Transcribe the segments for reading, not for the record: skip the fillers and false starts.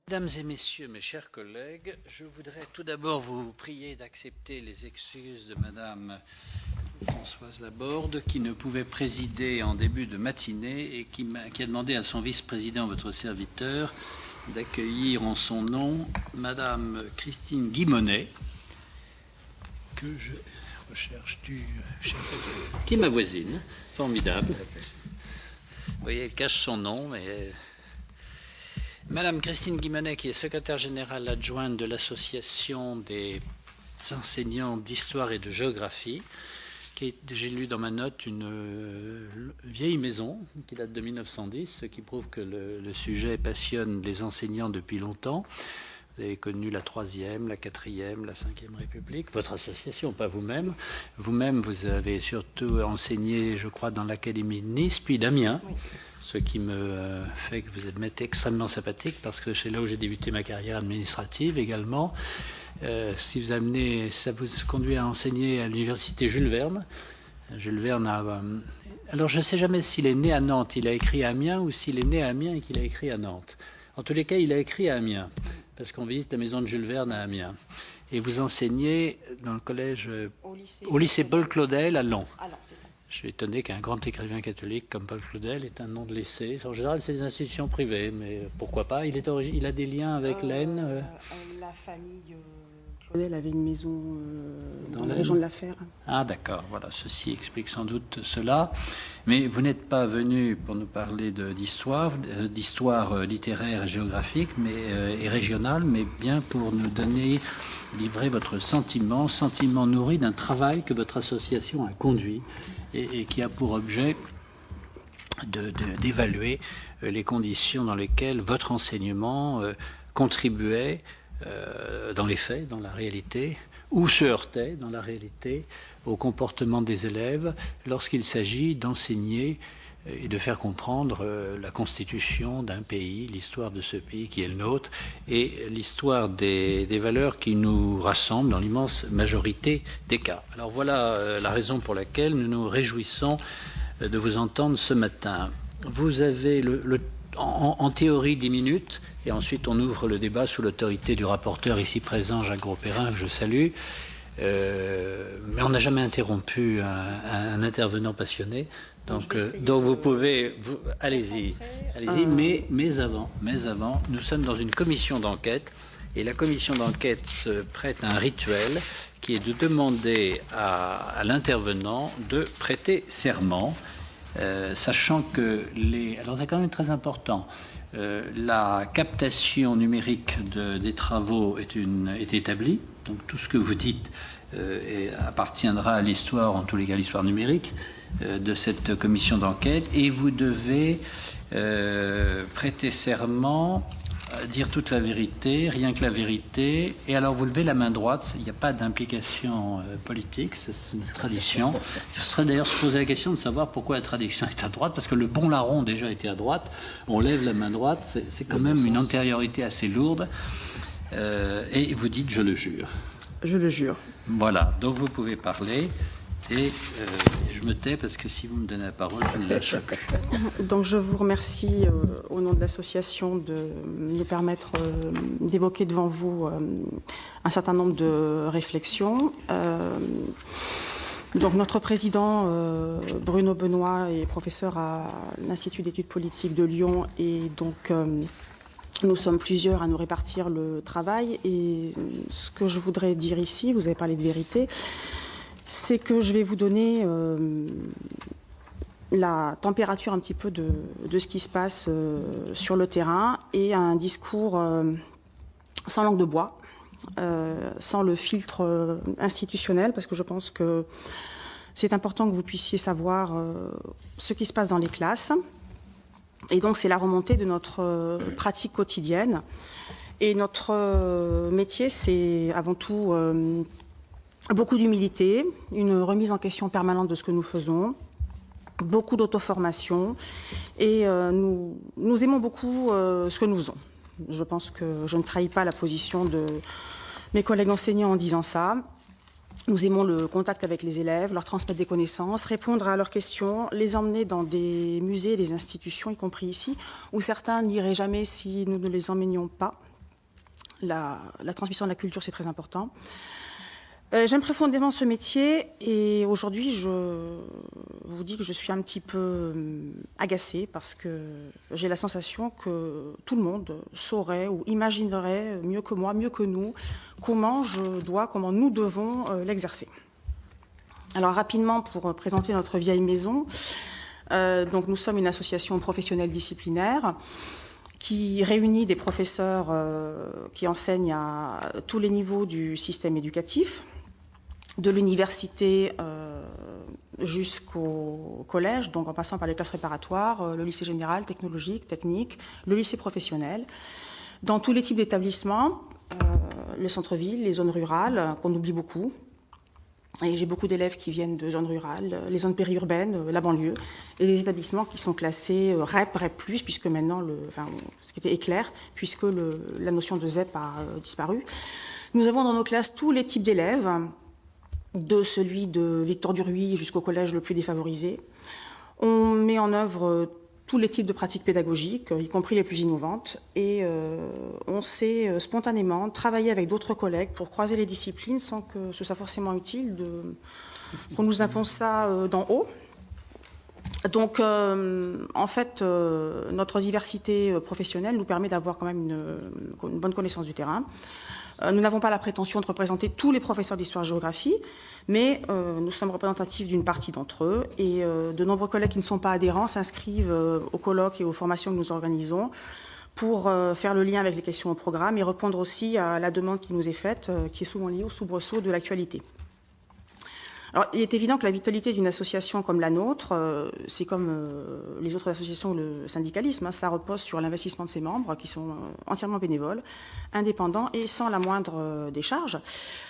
Mesdames et messieurs, mes chers collègues, je voudrais tout d'abord vous prier d'accepter les excuses de Madame Françoise Laborde, qui ne pouvait présider en début de matinée et qui a demandé à son vice-président, votre serviteur, d'accueillir en son nom Madame Christine Guimonet, que je recherche qui est ma voisine, formidable. Vous voyez, elle cache son nom, mais... Madame Christine Guimonet, qui est secrétaire générale adjointe de l'Association des enseignants d'histoire et de géographie, j'ai lu dans ma note une vieille maison qui date de 1910, ce qui prouve que le sujet passionne les enseignants depuis longtemps. Vous avez connu la 3e, la 4e, la 5e République, votre association, pas vous-même. Vous-même, vous avez surtout enseigné, je crois, dans l'Académie de Nice, puis d'Amiens. Oui. Ce qui me fait que vous êtes extrêmement sympathique, parce que c'est là où j'ai débuté ma carrière administrative également. Si vous amenez, ça vous conduit à enseigner à l'université Jules Verne. Jules Verne a... alors je ne sais jamais s'il est né à Nantes, il a écrit à Amiens, ou s'il est né à Amiens et qu'il a écrit à Nantes. En tous les cas, il a écrit à Amiens, parce qu'on visite la maison de Jules Verne à Amiens. Et vous enseignez dans le collège, au lycée Paul Claudel à Laon. Je suis étonné qu'un grand écrivain catholique comme Paul Claudel ait un nom de lycée. En général, c'est des institutions privées, mais pourquoi pas. Il a des liens avec l'Aisne. La famille Claudel avait une maison dans la région de la Fère. Ah d'accord, voilà, ceci explique sans doute cela. Mais vous n'êtes pas venu pour nous parler d'histoire littéraire et géographique et régionale, mais bien pour nous livrer votre sentiment nourri d'un travail que votre association a conduit et qui a pour objet d'évaluer les conditions dans lesquelles votre enseignement contribuait dans les faits, dans la réalité, ou se heurtait dans la réalité au comportement des élèves lorsqu'il s'agit d'enseigner et de faire comprendre la constitution d'un pays, l'histoire de ce pays qui est le nôtre, et l'histoire des valeurs qui nous rassemblent dans l'immense majorité des cas. Alors voilà la raison pour laquelle nous nous réjouissons de vous entendre ce matin. Vous avez en théorie 10 minutes, et ensuite on ouvre le débat sous l'autorité du rapporteur ici présent, Jacques Grosperrin, que je salue. Mais on n'a jamais interrompu un intervenant passionné. Donc vous pouvez... Allez-y. Mais avant, nous sommes dans une commission d'enquête, et la commission d'enquête se prête à un rituel qui est de demander à l'intervenant de prêter serment, sachant que alors c'est quand même très important, la captation numérique des travaux est établie, donc tout ce que vous dites appartiendra à l'histoire, en tous les cas l'histoire numérique, de cette commission d'enquête, et vous devez prêter serment, dire toute la vérité, rien que la vérité. Et alors vous levez la main droite, il n'y a pas d'implication politique, c'est une tradition. Je serais d'ailleurs se poser la question de savoir pourquoi la tradition est à droite, parce que le bon larron déjà était à droite, on lève la main droite, c'est quand même une antériorité assez lourde, et vous dites « je le jure ». Je le jure. Voilà, donc vous pouvez parler. Et je me tais parce que si vous me donnez la parole, je ne lâche plus. Donc je vous remercie au nom de l'association de nous permettre d'évoquer devant vous un certain nombre de réflexions. Donc notre président Bruno Benoît est professeur à l'Institut d'études politiques de Lyon, et donc nous sommes plusieurs à nous répartir le travail. Et ce que je voudrais dire ici, vous avez parlé de vérité, c'est que je vais vous donner la température un petit peu de ce qui se passe sur le terrain, et un discours sans langue de bois, sans le filtre institutionnel, parce que je pense que c'est important que vous puissiez savoir ce qui se passe dans les classes. Et donc c'est la remontée de notre pratique quotidienne. Et notre métier, c'est avant tout beaucoup d'humilité, une remise en question permanente de ce que nous faisons, beaucoup d'auto-formation, et nous aimons beaucoup ce que nous faisons. Je pense que je ne trahis pas la position de mes collègues enseignants en disant ça. Nous aimons le contact avec les élèves, leur transmettre des connaissances, répondre à leurs questions, les emmener dans des musées, des institutions, y compris ici, où certains n'iraient jamais si nous ne les emmenions pas. La transmission de la culture, c'est très important. J'aime profondément ce métier et aujourd'hui, je vous dis que je suis un petit peu agacée parce que j'ai la sensation que tout le monde saurait ou imaginerait mieux que moi, mieux que nous, comment nous devons l'exercer. Alors rapidement, pour présenter notre vieille maison, donc nous sommes une association professionnelle disciplinaire qui réunit des professeurs qui enseignent à tous les niveaux du système éducatif, de l'université jusqu'au collège, donc en passant par les classes préparatoires, le lycée général, technologique, technique, le lycée professionnel, dans tous les types d'établissements, le centre-ville, les zones rurales, qu'on oublie beaucoup. Et j'ai beaucoup d'élèves qui viennent de zones rurales, les zones périurbaines, la banlieue, et des établissements qui sont classés REP, REP+, puisque maintenant, ce qui était éclair, puisque la notion de ZEP a disparu. Nous avons dans nos classes tous les types d'élèves, de celui de Victor Duruy jusqu'au collège le plus défavorisé. On met en œuvre tous les types de pratiques pédagogiques, y compris les plus innovantes, et on sait spontanément travailler avec d'autres collègues pour croiser les disciplines sans que ce soit forcément utile qu'on nous impose ça d'en haut. Donc, en fait, notre diversité professionnelle nous permet d'avoir quand même une bonne connaissance du terrain. Nous n'avons pas la prétention de représenter tous les professeurs d'histoire-géographie, mais nous sommes représentatifs d'une partie d'entre eux et de nombreux collègues qui ne sont pas adhérents s'inscrivent aux colloques et aux formations que nous organisons pour faire le lien avec les questions au programme et répondre aussi à la demande qui nous est faite, qui est souvent liée au soubresaut de l'actualité. Alors, il est évident que la vitalité d'une association comme la nôtre, c'est comme les autres associations, le syndicalisme, ça repose sur l'investissement de ses membres qui sont entièrement bénévoles, indépendants et sans la moindre décharge.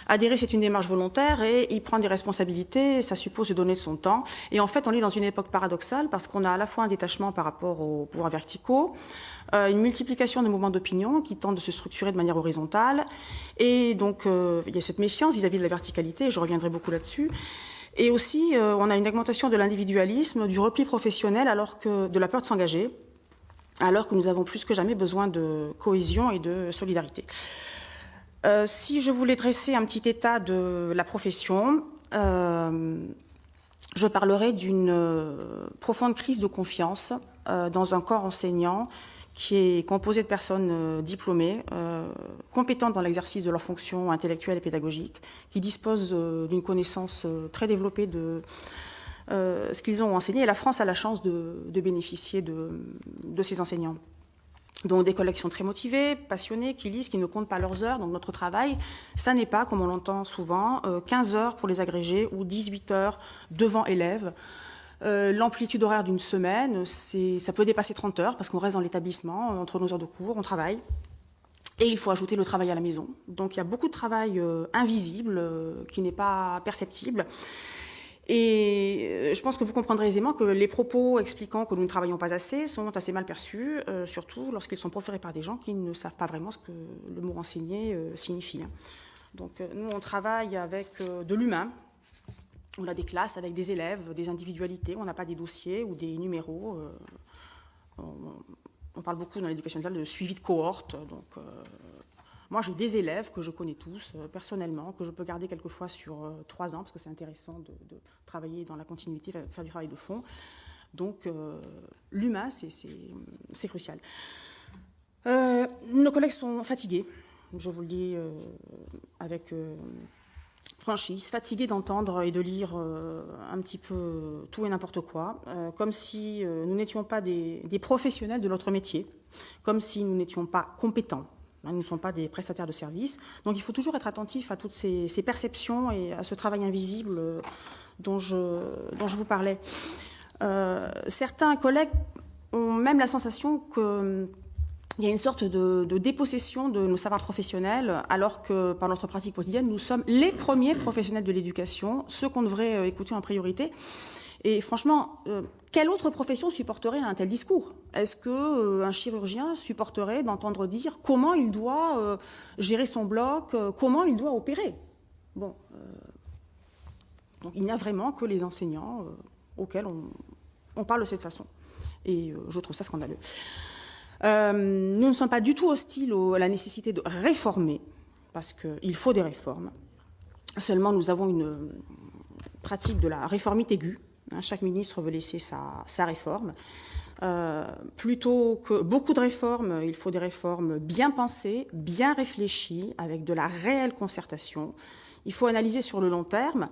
Adhérer, c'est une démarche volontaire et y prendre des responsabilités, ça suppose de donner de son temps. Et en fait, on est dans une époque paradoxale parce qu'on a à la fois un détachement par rapport aux pouvoirs verticaux, une multiplication de mouvements d'opinion qui tentent de se structurer de manière horizontale. Et donc, il y a cette méfiance vis-à-vis de la verticalité, je reviendrai beaucoup là-dessus. Et aussi, on a une augmentation de l'individualisme, du repli professionnel, de la peur de s'engager, alors que nous avons plus que jamais besoin de cohésion et de solidarité. Si je voulais dresser un petit état de la profession, je parlerai d'une profonde crise de confiance dans un corps enseignant qui est composé de personnes diplômées, compétentes dans l'exercice de leurs fonctions intellectuelles et pédagogiques, qui disposent d'une connaissance très développée de ce qu'ils ont enseigné. Et la France a la chance de bénéficier de ces enseignants. Donc des collègues qui sont très motivés, passionnés, qui lisent, qui ne comptent pas leurs heures. Donc notre travail, ça n'est pas, comme on l'entend souvent, 15 heures pour les agrégés ou 18 heures devant élèves. L'amplitude horaire d'une semaine, ça peut dépasser 30 heures parce qu'on reste dans l'établissement, entre nos heures de cours, on travaille. Et il faut ajouter le travail à la maison. Donc il y a beaucoup de travail invisible, qui n'est pas perceptible. Et je pense que vous comprendrez aisément que les propos expliquant que nous ne travaillons pas assez sont assez mal perçus, surtout lorsqu'ils sont proférés par des gens qui ne savent pas vraiment ce que le mot enseigner signifie. Donc nous, on travaille avec de l'humain. On a des classes avec des élèves, des individualités, on n'a pas des dossiers ou des numéros. On parle beaucoup dans l'éducation nationale de suivi de cohorte. Donc, moi, j'ai des élèves que je connais tous personnellement, que je peux garder quelquefois sur 3 ans, parce que c'est intéressant de travailler dans la continuité, faire du travail de fond. Donc, l'humain, c'est crucial. Nos collègues sont fatigués, je vous le dis avec franchise, fatigués d'entendre et de lire un petit peu tout et n'importe quoi, comme si nous n'étions pas des professionnels de notre métier, comme si nous n'étions pas compétents. Nous ne sommes pas des prestataires de services. Donc il faut toujours être attentif à toutes ces perceptions et à ce travail invisible dont je vous parlais. Certains collègues ont même la sensation qu'il y a une sorte de dépossession de nos savoirs professionnels, alors que par notre pratique quotidienne, nous sommes les premiers professionnels de l'éducation, ceux qu'on devrait écouter en priorité. Et franchement, quelle autre profession supporterait un tel discours? Est-ce qu'un chirurgien supporterait d'entendre dire comment il doit gérer son bloc, comment il doit opérer? Bon, donc il n'y a vraiment que les enseignants auxquels on parle de cette façon. Et je trouve ça scandaleux. Nous ne sommes pas du tout hostiles à la nécessité de réformer, parce qu'il faut des réformes. Seulement, nous avons une pratique de la réformite aiguë. Chaque ministre veut laisser sa réforme. Plutôt que beaucoup de réformes, il faut des réformes bien pensées, bien réfléchies, avec de la réelle concertation. Il faut analyser sur le long terme.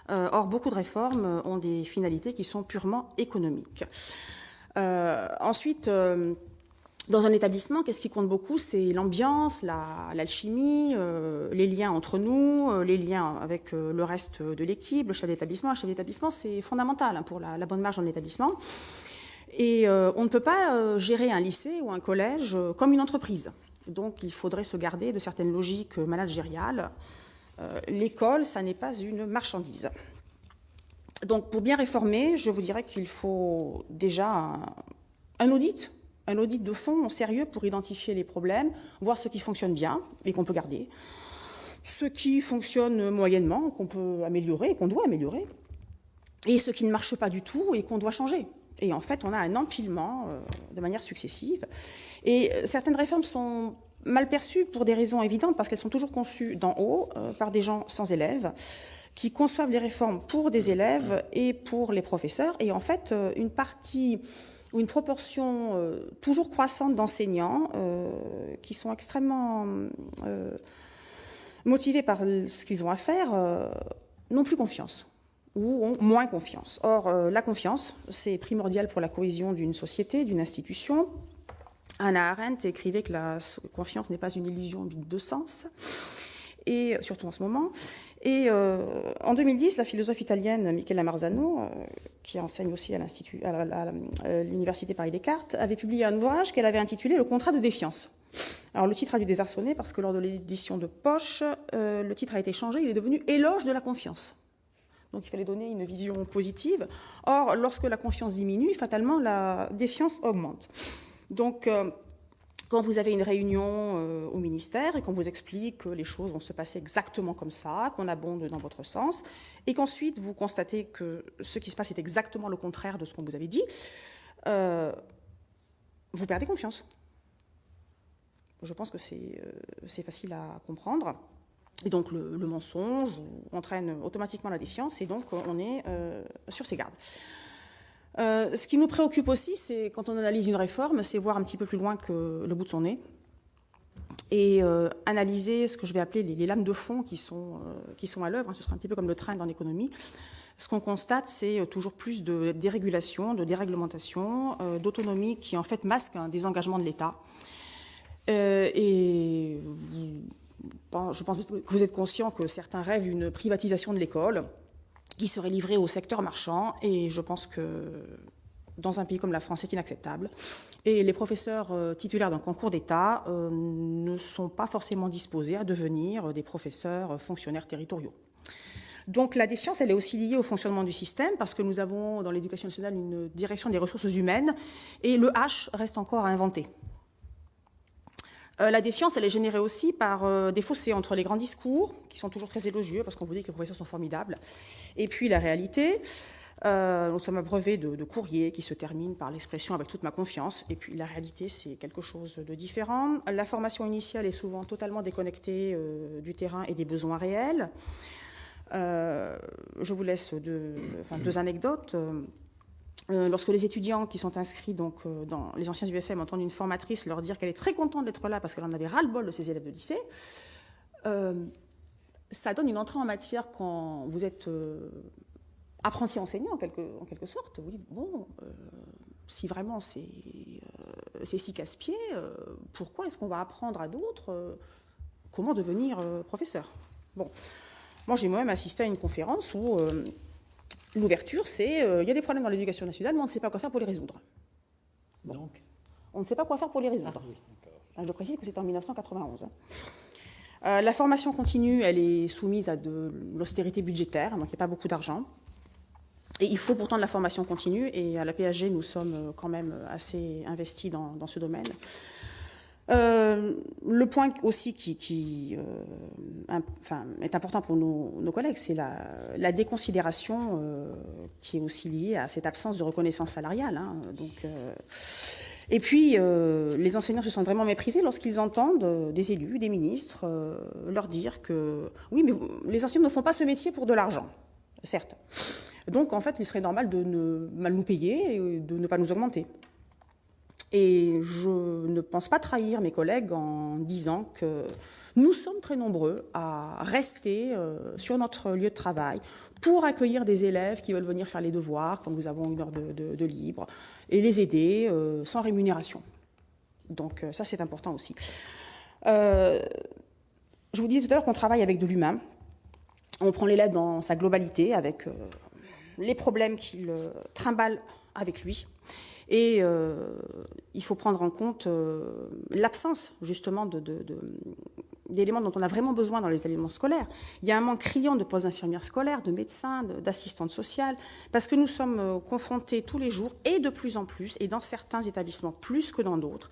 Or, beaucoup de réformes ont des finalités qui sont purement économiques. Ensuite, dans un établissement, qu'est-ce qui compte beaucoup? C'est l'ambiance, l'alchimie, les liens entre nous, les liens avec le reste de l'équipe, le chef d'établissement. Un chef d'établissement, c'est fondamental pour la bonne marche dans l'établissement. Et on ne peut pas gérer un lycée ou un collège comme une entreprise. Donc, il faudrait se garder de certaines logiques managériales. L'école, ça n'est pas une marchandise. Donc, pour bien réformer, je vous dirais qu'il faut déjà un audit de fond sérieux pour identifier les problèmes, voir ce qui fonctionne bien et qu'on peut garder, ce qui fonctionne moyennement, qu'on peut améliorer et qu'on doit améliorer, et ce qui ne marche pas du tout et qu'on doit changer. Et en fait, on a un empilement de manière successive. Et certaines réformes sont mal perçues pour des raisons évidentes, parce qu'elles sont toujours conçues d'en haut par des gens sans élèves, qui conçoivent les réformes pour des élèves et pour les professeurs. Et en fait, une partie ou une proportion toujours croissante d'enseignants qui sont extrêmement motivés par ce qu'ils ont à faire n'ont plus confiance ou ont moins confiance. Or, la confiance, c'est primordial pour la cohésion d'une société, d'une institution. Hannah Arendt écrivait que la confiance n'est pas une illusion vide de sens, et surtout en ce moment. Et en 2010, la philosophe italienne Michela Marzano, qui enseigne aussi à l'université Paris-Descartes, avait publié un ouvrage qu'elle avait intitulé « Le contrat de défiance ». Alors le titre a dû désarçonner parce que lors de l'édition de poche, le titre a été changé, il est devenu « Éloge de la confiance ». Donc il fallait donner une vision positive. Or, lorsque la confiance diminue, fatalement, la défiance augmente. Donc, quand vous avez une réunion au ministère et qu'on vous explique que les choses vont se passer exactement comme ça, qu'on abonde dans votre sens, et qu'ensuite vous constatez que ce qui se passe est exactement le contraire de ce qu'on vous avait dit, vous perdez confiance. Je pense que c'est facile à comprendre. Et donc le mensonge entraîne automatiquement la défiance, et donc on est sur ses gardes. Ce qui nous préoccupe aussi, c'est quand on analyse une réforme, c'est voir un petit peu plus loin que le bout de son nez et analyser ce que je vais appeler les lames de fond qui sont à l'œuvre. Ce sera un petit peu comme le train dans l'économie. Ce qu'on constate, c'est toujours plus de dérégulation, de déréglementation, d'autonomie qui en fait masque un désengagement de l'État. Et je pense que vous êtes conscient que certains rêvent d'une privatisation de l'école qui serait livrée au secteur marchand, et je pense que dans un pays comme la France, c'est inacceptable. Et les professeurs titulaires d'un concours d'État ne sont pas forcément disposés à devenir des professeurs fonctionnaires territoriaux. Donc la défiance, elle est aussi liée au fonctionnement du système, parce que nous avons dans l'éducation nationale une direction des ressources humaines, et le H reste encore à inventer. La défiance, elle est générée aussi par des fossés entre les grands discours, qui sont toujours très élogieux, parce qu'on vous dit que les professeurs sont formidables, et puis la réalité. Nous sommes abreuvés de courriers qui se terminent par l'expression « avec toute ma confiance », et puis la réalité, c'est quelque chose de différent. La formation initiale est souvent totalement déconnectée du terrain et des besoins réels. Je vous laisse deux anecdotes. Lorsque les étudiants qui sont inscrits donc, dans les anciens UFM entendent une formatrice leur dire qu'elle est très contente d'être là parce qu'elle en avait ras-le-bol de ses élèves de lycée, ça donne une entrée en matière quand vous êtes apprenti enseignant en quelque sorte. Vous dites, bon, si vraiment c'est si casse-pied, pourquoi est-ce qu'on va apprendre à d'autres comment devenir professeur? Bon, moi j'ai moi-même assisté à une conférence où l'ouverture, c'est il y a des problèmes dans l'éducation nationale, mais on ne sait pas quoi faire pour les résoudre. Bon. Donc, on ne sait pas quoi faire pour les résoudre. Ah, oui, je précise que c'est en 1991. La formation continue, elle est soumise à de l'austérité budgétaire, donc il n'y a pas beaucoup d'argent. Et il faut pourtant de la formation continue, et à la PHG, nous sommes quand même assez investis dans ce domaine. Le point aussi qui est important pour nos collègues, c'est la déconsidération qui est aussi liée à cette absence de reconnaissance salariale. Donc, Et puis, les enseignants se sentent vraiment méprisés lorsqu'ils entendent des élus, des ministres, leur dire que oui, mais les enseignants ne font pas ce métier pour de l'argent, certes. Donc, en fait, il serait normal de mal nous payer et de ne pas nous augmenter. Et je ne pense pas trahir mes collègues en disant que nous sommes très nombreux à rester sur notre lieu de travail pour accueillir des élèves qui veulent venir faire les devoirs quand nous avons une heure de libre et les aider sans rémunération. Donc ça, c'est important aussi. Je vous disais tout à l'heure qu'on travaille avec de l'humain. On prend l'élève dans sa globalité avec les problèmes qu'il trimballe avec lui. Et il faut prendre en compte l'absence, justement, d'éléments dont on a vraiment besoin dans les éléments scolaires. Il y a un manque criant de postes d'infirmières scolaires, de médecins, d'assistantes sociales, parce que nous sommes confrontés tous les jours, et de plus en plus, et dans certains établissements plus que dans d'autres,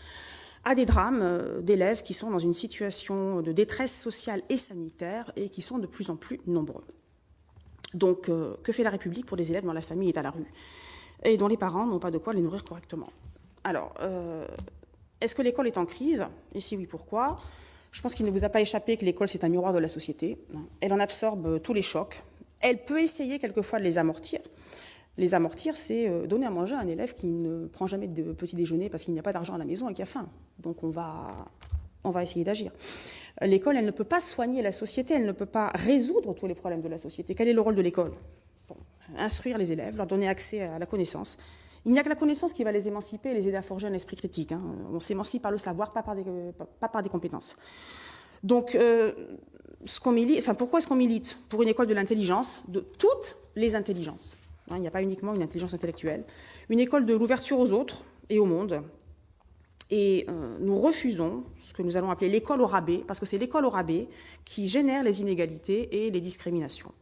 à des drames d'élèves qui sont dans une situation de détresse sociale et sanitaire, et qui sont de plus en plus nombreux. Donc, que fait la République pour des élèves dont la famille est à la rue et dont les parents n'ont pas de quoi les nourrir correctement? Alors, est-ce que l'école est en crise? Et si oui, pourquoi? Je pense qu'il ne vous a pas échappé que l'école, c'est un miroir de la société. Elle en absorbe tous les chocs. Elle peut essayer quelquefois de les amortir. Les amortir, c'est donner à manger à un élève qui ne prend jamais de petit déjeuner parce qu'il n'y a pas d'argent à la maison et qui a faim. Donc on va essayer d'agir. L'école, elle ne peut pas soigner la société, elle ne peut pas résoudre tous les problèmes de la société. Quel est le rôle de l'école? Instruire les élèves, leur donner accès à la connaissance. Il n'y a que la connaissance qui va les émanciper et les aider à forger un esprit critique. On s'émancipe par le savoir, pas par des compétences. Donc, pourquoi est-ce qu'on milite pour une école de l'intelligence, de toutes les intelligences? Il n'y a pas uniquement une intelligence intellectuelle. Une école de l'ouverture aux autres et au monde. Et nous refusons ce que nous allons appeler l'école au rabais, parce que c'est l'école au rabais qui génère les inégalités et les discriminations.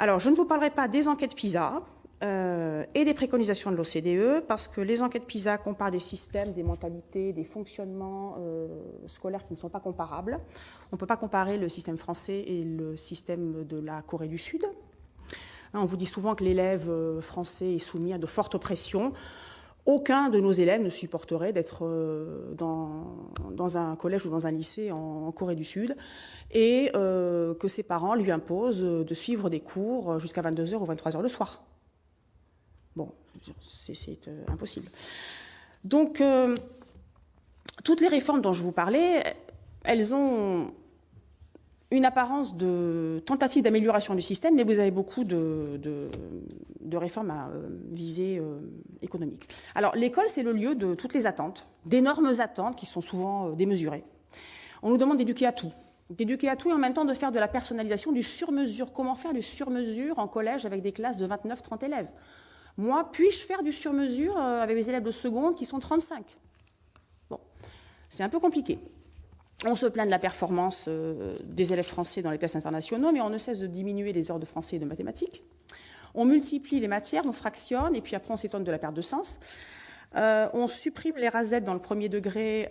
Alors, je ne vous parlerai pas des enquêtes PISA et des préconisations de l'OCDE, parce que les enquêtes PISA comparent des systèmes, des mentalités, des fonctionnements scolaires qui ne sont pas comparables. On ne peut pas comparer le système français et le système de la Corée du Sud. On vous dit souvent que l'élève français est soumis à de fortes pressions. Aucun de nos élèves ne supporterait d'être dans un collège ou dans un lycée en Corée du Sud et que ses parents lui imposent de suivre des cours jusqu'à 22h ou 23h le soir. Bon, c'est impossible. Donc, toutes les réformes dont je vous parlais, elles ont une apparence de tentative d'amélioration du système, mais vous avez beaucoup de réformes à visée économique. Alors, l'école, c'est le lieu de toutes les attentes, d'énormes attentes qui sont souvent démesurées. On nous demande d'éduquer à tout et en même temps de faire de la personnalisation, du sur-mesure. Comment faire du sur-mesure en collège avec des classes de 29-30 élèves? Moi, puis-je faire du sur-mesure avec des élèves de seconde qui sont 35? Bon, c'est un peu compliqué. On se plaint de la performance des élèves français dans les tests internationaux, mais on ne cesse de diminuer les heures de français et de mathématiques. On multiplie les matières, on fractionne, et puis après on s'étonne de la perte de sens. On supprime les rasettes dans le premier degré,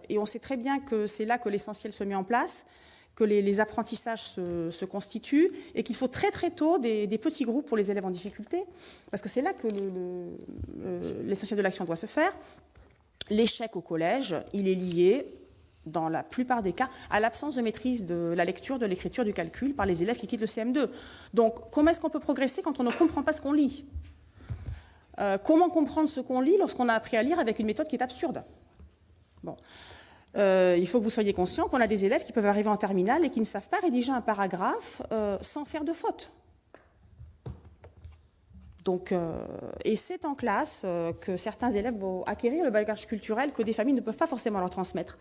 et on sait très bien que c'est là que l'essentiel se met en place, que les apprentissages se constituent, et qu'il faut très très tôt des petits groupes pour les élèves en difficulté, parce que c'est là que l'essentiel de l'action doit se faire. L'échec au collège, il est lié, dans la plupart des cas, à l'absence de maîtrise de la lecture, de l'écriture, du calcul par les élèves qui quittent le CM2. Donc, comment est-ce qu'on peut progresser quand on ne comprend pas ce qu'on lit? Comment comprendre ce qu'on lit lorsqu'on a appris à lire avec une méthode qui est absurde? Bon. Il faut que vous soyez conscient qu'on a des élèves qui peuvent arriver en terminale et qui ne savent pas rédiger un paragraphe sans faire de faute. Donc, et c'est en classe que certains élèves vont acquérir le bagage culturel que des familles ne peuvent pas forcément leur transmettre.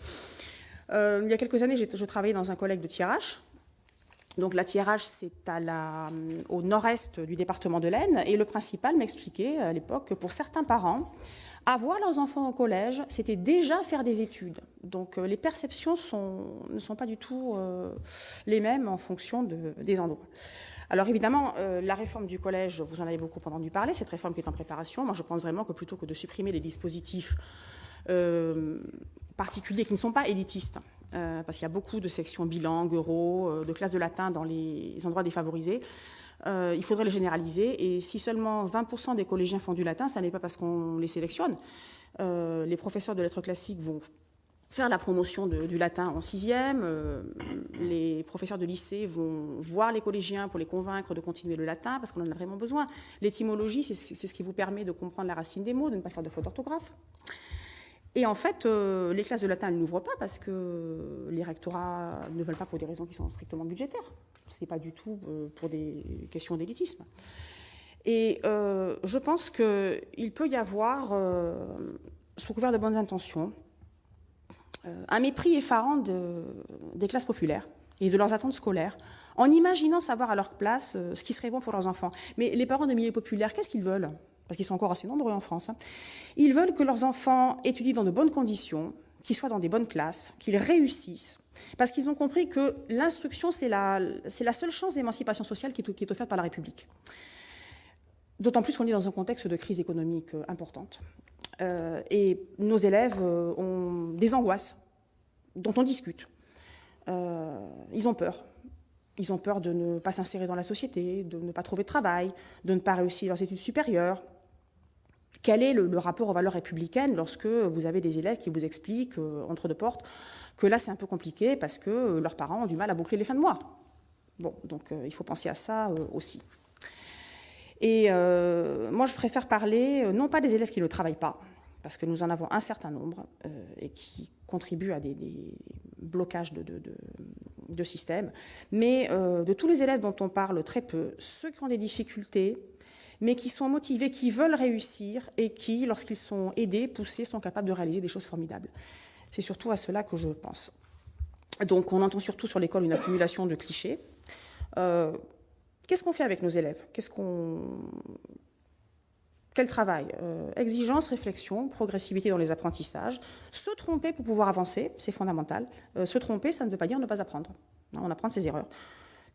Il y a quelques années, je travaillais dans un collège de Thiérache. Donc la Thiérache, c'est au nord-est du département de l'Aisne. Et le principal m'expliquait à l'époque que pour certains parents, avoir leurs enfants au collège, c'était déjà faire des études. Donc les perceptions ne sont pas du tout les mêmes en fonction des endroits. Alors évidemment, la réforme du collège, vous en avez beaucoup entendu parler, cette réforme qui est en préparation. Moi, je pense vraiment que plutôt que de supprimer les dispositifs particuliers qui ne sont pas élitistes, parce qu'il y a beaucoup de sections bilingues, euro, de classes de latin dans les endroits défavorisés, il faudrait les généraliser. Et si seulement 20% des collégiens font du latin, ça n'est pas parce qu'on les sélectionne, Les professeurs de lettres classiques vont faire la promotion du latin en 6e. Les professeurs de lycée vont voir les collégiens pour les convaincre de continuer le latin, parce qu'on en a vraiment besoin. L'étymologie, c'est ce qui vous permet de comprendre la racine des mots, de ne pas faire de faute d'orthographe. Et en fait, les classes de latin, elles n'ouvrent pas parce que les rectorats ne veulent pas pour des raisons qui sont strictement budgétaires. Ce n'est pas du tout pour des questions d'élitisme. Et je pense qu'il peut y avoir, sous couvert de bonnes intentions, un mépris effarant des classes populaires et de leurs attentes scolaires, en imaginant savoir à leur place ce qui serait bon pour leurs enfants. Mais les parents de milieux populaires, qu'est-ce qu'ils veulent ? Parce qu'ils sont encore assez nombreux en France. Ils veulent que leurs enfants étudient dans de bonnes conditions, qu'ils soient dans des bonnes classes, qu'ils réussissent, parce qu'ils ont compris que l'instruction, c'est la seule chance d'émancipation sociale qui est offerte par la République. D'autant plus qu'on est dans un contexte de crise économique importante. Et nos élèves ont des angoisses dont on discute. Ils ont peur. Ils ont peur de ne pas s'insérer dans la société, de ne pas trouver de travail, de ne pas réussir leurs études supérieures. Quel est le rapport aux valeurs républicaines lorsque vous avez des élèves qui vous expliquent, entre deux portes, que là c'est un peu compliqué parce que leurs parents ont du mal à boucler les fins de mois. Bon, donc il faut penser à ça aussi. Et moi, je préfère parler, non pas des élèves qui ne travaillent pas, parce que nous en avons un certain nombre et qui contribuent à des blocages de système, mais de tous les élèves dont on parle très peu, ceux qui ont des difficultés, mais qui sont motivés, qui veulent réussir et qui, lorsqu'ils sont aidés, poussés, sont capables de réaliser des choses formidables. C'est surtout à cela que je pense. Donc, on entend surtout sur l'école une accumulation de clichés. Qu'est-ce qu'on fait avec nos élèves ? Quel travail ? Exigence, réflexion, progressivité dans les apprentissages. Se tromper pour pouvoir avancer, c'est fondamental. Se tromper, ça ne veut pas dire ne pas apprendre. Non, on apprend de ses erreurs.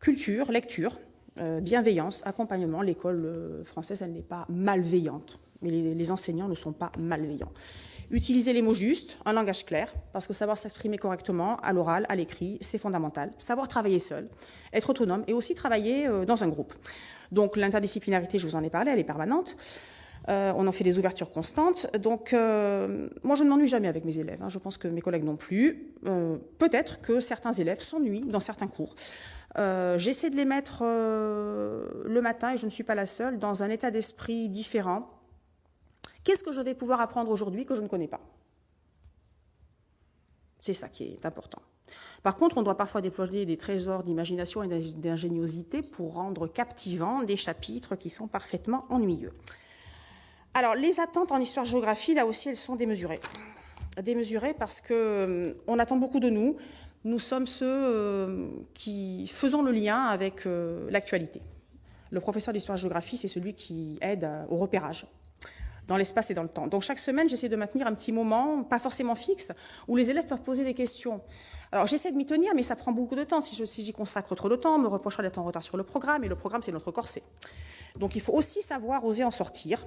Culture, lecture, bienveillance, accompagnement. L'école française, elle n'est pas malveillante, mais les enseignants ne sont pas malveillants. Utiliser les mots justes, un langage clair, parce que savoir s'exprimer correctement à l'oral, à l'écrit, c'est fondamental. Savoir travailler seul, être autonome et aussi travailler dans un groupe. Donc l'interdisciplinarité, je vous en ai parlé, elle est permanente. On en fait des ouvertures constantes. Donc moi, je ne m'ennuie jamais avec mes élèves. Je pense que mes collègues non plus. Peut-être que certains élèves s'ennuient dans certains cours. J'essaie de les mettre le matin, et je ne suis pas la seule, dans un état d'esprit différent. Qu'est-ce que je vais pouvoir apprendre aujourd'hui que je ne connais pas ? C'est ça qui est important. Par contre, on doit parfois déployer des trésors d'imagination et d'ingéniosité pour rendre captivants des chapitres qui sont parfaitement ennuyeux. Alors, les attentes en histoire-géographie, là aussi, elles sont démesurées. Démesurées parce qu'on attend beaucoup de nous. Nous sommes ceux qui faisons le lien avec l'actualité. Le professeur d'histoire-géographie, c'est celui qui aide au repérage dans l'espace et dans le temps. Donc chaque semaine, j'essaie de maintenir un petit moment, pas forcément fixe, où les élèves peuvent poser des questions. Alors j'essaie de m'y tenir, mais ça prend beaucoup de temps. Si j'y consacre trop de temps, on me reprochera d'être en retard sur le programme, et le programme, c'est notre corset. Donc il faut aussi savoir oser en sortir.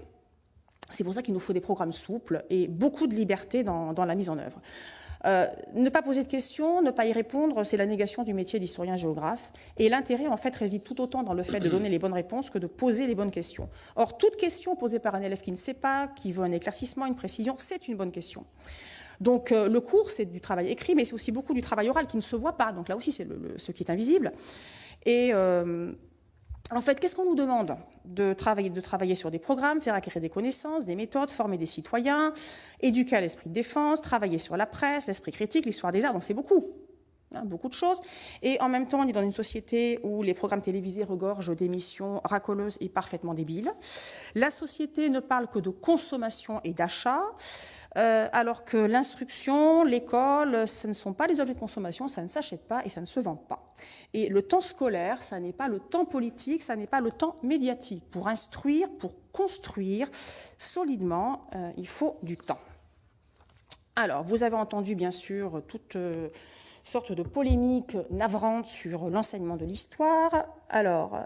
C'est pour ça qu'il nous faut des programmes souples et beaucoup de liberté dans la mise en œuvre. Ne pas poser de questions, ne pas y répondre, c'est la négation du métier d'historien-géographe. Et l'intérêt, en fait, réside tout autant dans le fait de donner les bonnes réponses que de poser les bonnes questions. Or, toute question posée par un élève qui ne sait pas, qui veut un éclaircissement, une précision, c'est une bonne question. Donc, le cours, c'est du travail écrit, mais c'est aussi beaucoup du travail oral qui ne se voit pas. Donc là aussi, c'est ce qui est invisible. Et en fait, qu'est-ce qu'on nous demande ? De travailler sur des programmes, faire acquérir des connaissances, des méthodes, former des citoyens, éduquer à l'esprit de défense, travailler sur la presse, l'esprit critique, l'histoire des arts, donc c'est beaucoup. Beaucoup de choses. Et en même temps, on est dans une société où les programmes télévisés regorgent d'émissions racoleuses et parfaitement débiles. La société ne parle que de consommation et d'achat, alors que l'instruction, l'école, ce ne sont pas des objets de consommation, ça ne s'achète pas et ça ne se vend pas. Et le temps scolaire, ça n'est pas le temps politique, ça n'est pas le temps médiatique. Pour instruire, pour construire solidement, il faut du temps. Alors, vous avez entendu bien sûr toute sorte de polémique navrante sur l'enseignement de l'histoire. Alors,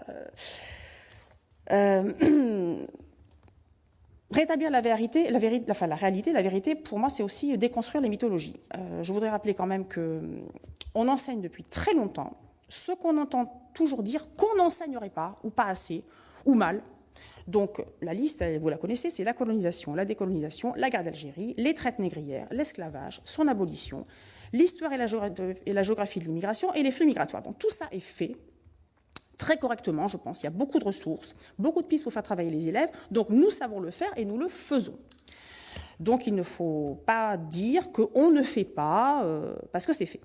rétablir la réalité, pour moi, c'est aussi déconstruire les mythologies. Je voudrais rappeler quand même qu'on enseigne depuis très longtemps ce qu'on entend toujours dire qu'on n'enseignerait pas, ou pas assez, ou mal. Donc la liste, vous la connaissez, c'est la colonisation, la décolonisation, la guerre d'Algérie, les traites négrières, l'esclavage, son abolition, l'histoire et la géographie de l'immigration et les flux migratoires. Donc tout ça est fait très correctement, je pense. Il y a beaucoup de ressources, beaucoup de pistes pour faire travailler les élèves. Donc nous savons le faire et nous le faisons. Donc il ne faut pas dire qu'on ne fait pas parce que c'est fait.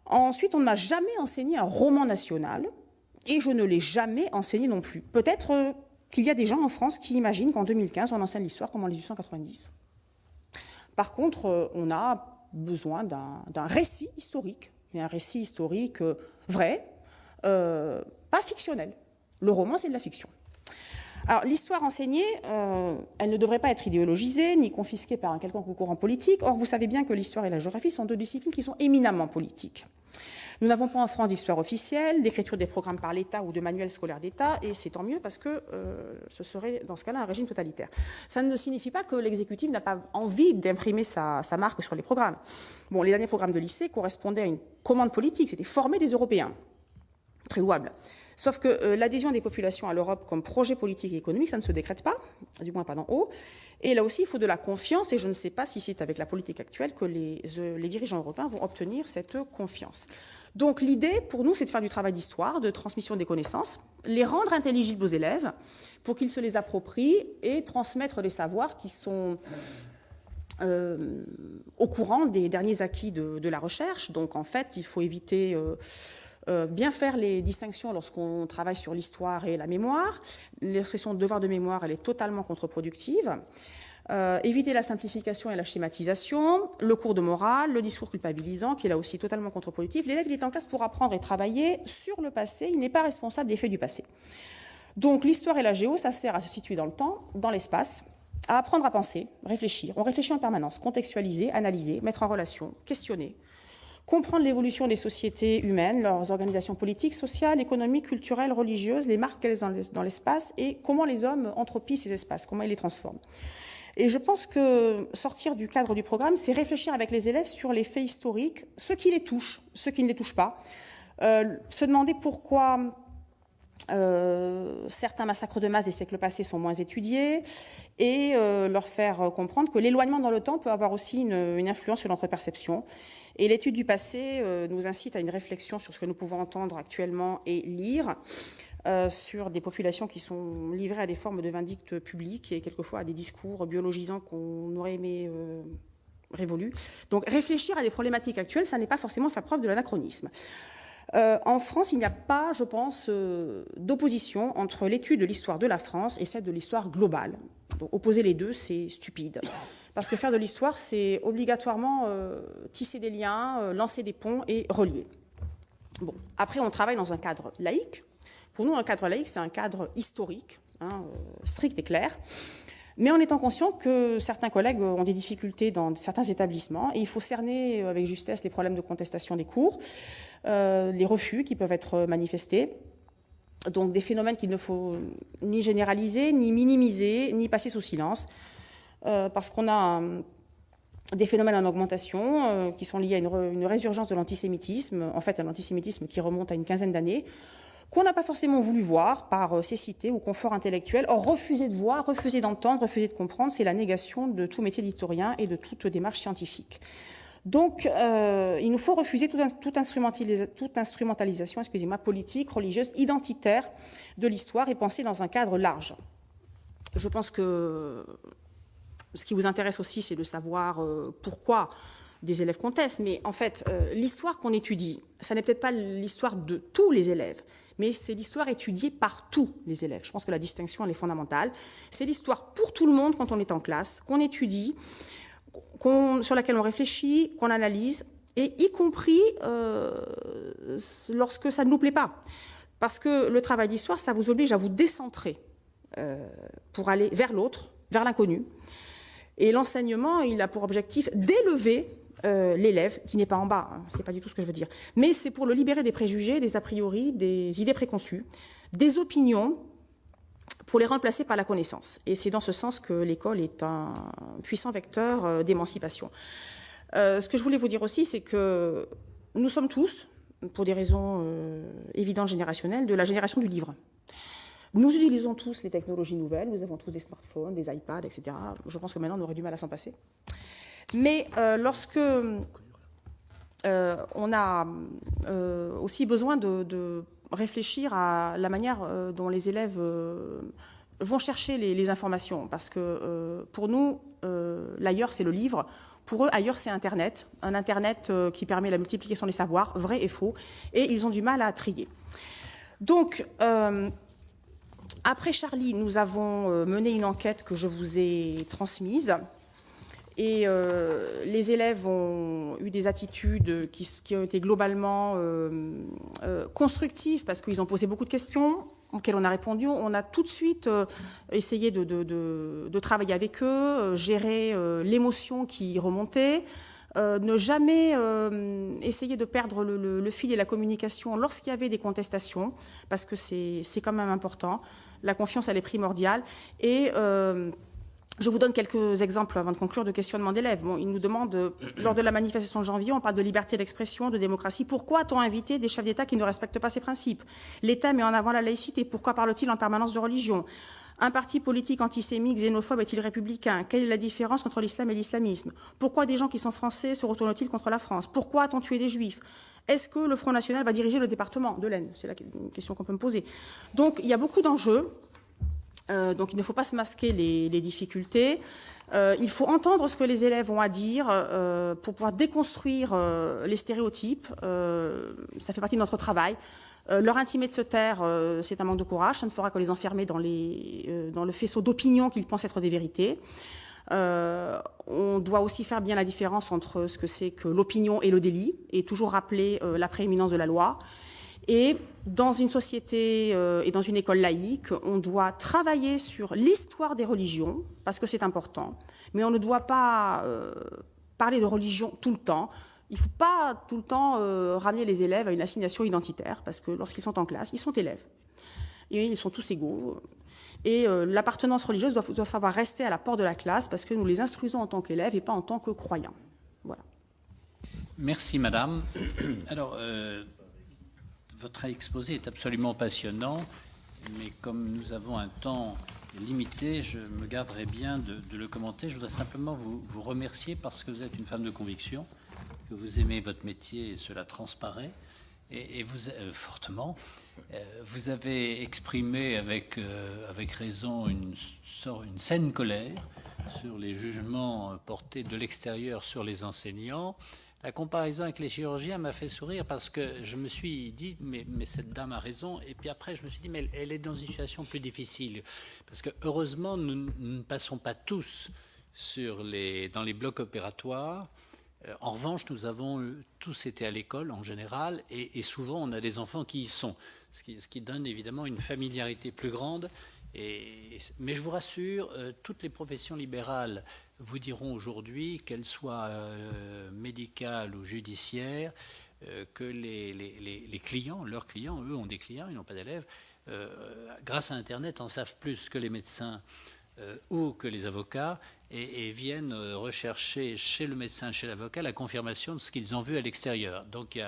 Ensuite, on ne m'a jamais enseigné un roman national et je ne l'ai jamais enseigné non plus. Peut-être qu'il y a des gens en France qui imaginent qu'en 2015, on enseigne l'histoire comme en 1890. Par contre, on a besoin d'un récit historique, mais un récit historique vrai, pas fictionnel. Le roman, c'est de la fiction. Alors, l'histoire enseignée, elle ne devrait pas être idéologisée ni confisquée par un quelconque courant politique. Or, vous savez bien que l'histoire et la géographie sont deux disciplines qui sont éminemment politiques. Nous n'avons pas en France d'histoire officielle, d'écriture des programmes par l'État ou de manuels scolaires d'État, et c'est tant mieux parce que ce serait, dans ce cas-là, un régime totalitaire. Ça ne signifie pas que l'exécutif n'a pas envie d'imprimer sa marque sur les programmes. Bon, les derniers programmes de lycée correspondaient à une commande politique, c'était former des Européens. Très louable. Sauf que l'adhésion des populations à l'Europe comme projet politique et économique, ça ne se décrète pas, du moins pas d'en haut. Et là aussi, il faut de la confiance, et je ne sais pas si c'est avec la politique actuelle que les dirigeants européens vont obtenir cette confiance. Donc l'idée, pour nous, c'est de faire du travail d'histoire, de transmission des connaissances, les rendre intelligibles aux élèves, pour qu'ils se les approprient et transmettre les savoirs qui sont au courant des derniers acquis de la recherche. Donc en fait, il faut éviter... bien faire les distinctions lorsqu'on travaille sur l'histoire et la mémoire. L'expression devoir de mémoire, elle est totalement contre-productive. Éviter la simplification et la schématisation, le cours de morale, le discours culpabilisant, qui est là aussi totalement contre-productif. L'élève, il est en classe pour apprendre et travailler sur le passé, il n'est pas responsable des faits du passé. Donc l'histoire et la géo, ça sert à se situer dans le temps, dans l'espace, à apprendre à penser, réfléchir. On réfléchit en permanence, contextualiser, analyser, mettre en relation, questionner, comprendre l'évolution des sociétés humaines, leurs organisations politiques, sociales, économiques, culturelles, religieuses, les marques qu'elles ont dans l'espace et comment les hommes entropient ces espaces, comment ils les transforment. Et je pense que sortir du cadre du programme, c'est réfléchir avec les élèves sur les faits historiques, ceux qui les touchent, ceux qui ne les touchent pas, se demander pourquoi certains massacres de masse des siècles passés sont moins étudiés et leur faire comprendre que l'éloignement dans le temps peut avoir aussi une influence sur notre perception. Et l'étude du passé nous incite à une réflexion sur ce que nous pouvons entendre actuellement et lire sur des populations qui sont livrées à des formes de vindicte publique et quelquefois à des discours biologisants qu'on aurait aimé révolus. Donc réfléchir à des problématiques actuelles, ça n'est pas forcément faire preuve de l'anachronisme. En France, il n'y a pas, je pense, d'opposition entre l'étude de l'histoire de la France et celle de l'histoire globale. Donc, opposer les deux, c'est stupide. Parce que faire de l'histoire, c'est obligatoirement tisser des liens, lancer des ponts et relier. Bon, après, on travaille dans un cadre laïque. Pour nous, un cadre laïque, c'est un cadre historique, strict et clair. Mais en étant conscient que certains collègues ont des difficultés dans certains établissements, et il faut cerner avec justesse les problèmes de contestation des cours, les refus qui peuvent être manifestés, donc des phénomènes qu'il ne faut ni généraliser, ni minimiser, ni passer sous silence, parce qu'on a des phénomènes en augmentation qui sont liés à une résurgence de l'antisémitisme, en fait un antisémitisme qui remonte à une quinzaine d'années, qu'on n'a pas forcément voulu voir par cécité ou confort intellectuel. Or, refuser de voir, refuser d'entendre, refuser de comprendre, c'est la négation de tout métier d'historien et de toute démarche scientifique. Donc, il nous faut refuser toute instrumentalisation, politique, religieuse, identitaire de l'histoire et penser dans un cadre large. Je pense que ce qui vous intéresse aussi, c'est de savoir pourquoi des élèves contestent, mais en fait, l'histoire qu'on étudie, ça n'est peut-être pas l'histoire de tous les élèves, mais c'est l'histoire étudiée par tous les élèves. Je pense que la distinction, elle est fondamentale. C'est l'histoire pour tout le monde quand on est en classe, qu'on étudie, sur laquelle on réfléchit, qu'on analyse, et y compris lorsque ça ne nous plaît pas. Parce que le travail d'histoire, ça vous oblige à vous décentrer pour aller vers l'autre, vers l'inconnu. Et l'enseignement, il a pour objectif d'élever l'élève, qui n'est pas en bas, hein, c'est pas du tout ce que je veux dire, mais c'est pour le libérer des préjugés, des a priori, des idées préconçues, des opinions, pour les remplacer par la connaissance. Et c'est dans ce sens que l'école est un puissant vecteur d'émancipation. Ce que je voulais vous dire aussi, c'est que nous sommes tous, pour des raisons évidentes générationnelles, de la génération du livre. Nous utilisons tous les technologies nouvelles, nous avons tous des smartphones, des iPads, etc. Je pense que maintenant on aurait du mal à s'en passer. Mais lorsque on a aussi besoin de réfléchir à la manière dont les élèves vont chercher les informations, parce que pour nous, l'ailleurs c'est le livre, pour eux ailleurs c'est Internet, un Internet qui permet la multiplication des savoirs, vrai et faux, et ils ont du mal à trier. Donc, après Charlie, nous avons mené une enquête que je vous ai transmise. Et les élèves ont eu des attitudes qui ont été globalement constructives parce qu'ils ont posé beaucoup de questions auxquelles on a répondu. On a tout de suite essayé de travailler avec eux, gérer l'émotion qui remontait, ne jamais essayer de perdre le fil et la communication lorsqu'il y avait des contestations, parce que c'est quand même important. La confiance, elle est primordiale. Et je vous donne quelques exemples avant de conclure de questionnement d'élèves. Bon, ils nous demandent, lors de la manifestation de janvier, on parle de liberté d'expression, de démocratie. Pourquoi a-t-on invité des chefs d'État qui ne respectent pas ces principes? L'État met en avant la laïcité. Pourquoi parle-t-il en permanence de religion? Un parti politique antisémite, xénophobe est-il républicain? Quelle est la différence entre l'islam et l'islamisme? Pourquoi des gens qui sont français se retournent-ils contre la France? Pourquoi a-t-on tué des juifs? Est-ce que le Front National va diriger le département de l'Aisne? C'est une question qu'on peut me poser. Donc, il y a beaucoup d'enjeux. Donc il ne faut pas se masquer les difficultés. Il faut entendre ce que les élèves ont à dire pour pouvoir déconstruire les stéréotypes. Ça fait partie de notre travail. Leur intimer de se taire, c'est un manque de courage. Ça ne fera que les enfermer dans le faisceau d'opinions qu'ils pensent être des vérités. On doit aussi faire bien la différence entre ce que c'est que l'opinion et le délit, et toujours rappeler la prééminence de la loi. Et dans une société et dans une école laïque, on doit travailler sur l'histoire des religions, parce que c'est important, mais on ne doit pas parler de religion tout le temps. Il ne faut pas tout le temps ramener les élèves à une assignation identitaire, parce que lorsqu'ils sont en classe, ils sont élèves. Et ils sont tous égaux. Et l'appartenance religieuse doit savoir rester à la porte de la classe, parce que nous les instruisons en tant qu'élèves et pas en tant que croyants. Voilà. Merci, madame. Alors, votre exposé est absolument passionnant, mais comme nous avons un temps limité, je me garderai bien de le commenter. Je voudrais simplement vous remercier parce que vous êtes une femme de conviction, que vous aimez votre métier et cela transparaît, et vous fortement. Vous avez exprimé avec raison une saine colère sur les jugements portés de l'extérieur sur les enseignants. La comparaison avec les chirurgiens m'a fait sourire parce que je me suis dit, mais cette dame a raison. Et puis après, je me suis dit, mais elle est dans une situation plus difficile. Parce que heureusement, nous ne passons pas tous dans les blocs opératoires. En revanche, nous avons tous été à l'école en général et souvent, on a des enfants qui y sont. Ce qui donne évidemment une familiarité plus grande. Mais je vous rassure, toutes les professions libérales vous diront aujourd'hui, qu'elles soient médicales ou judiciaires, que les clients, leurs clients, eux ont des clients, ils n'ont pas d'élèves, grâce à Internet, en savent plus que les médecins ou que les avocats et viennent rechercher chez le médecin, chez l'avocat, la confirmation de ce qu'ils ont vu à l'extérieur. Donc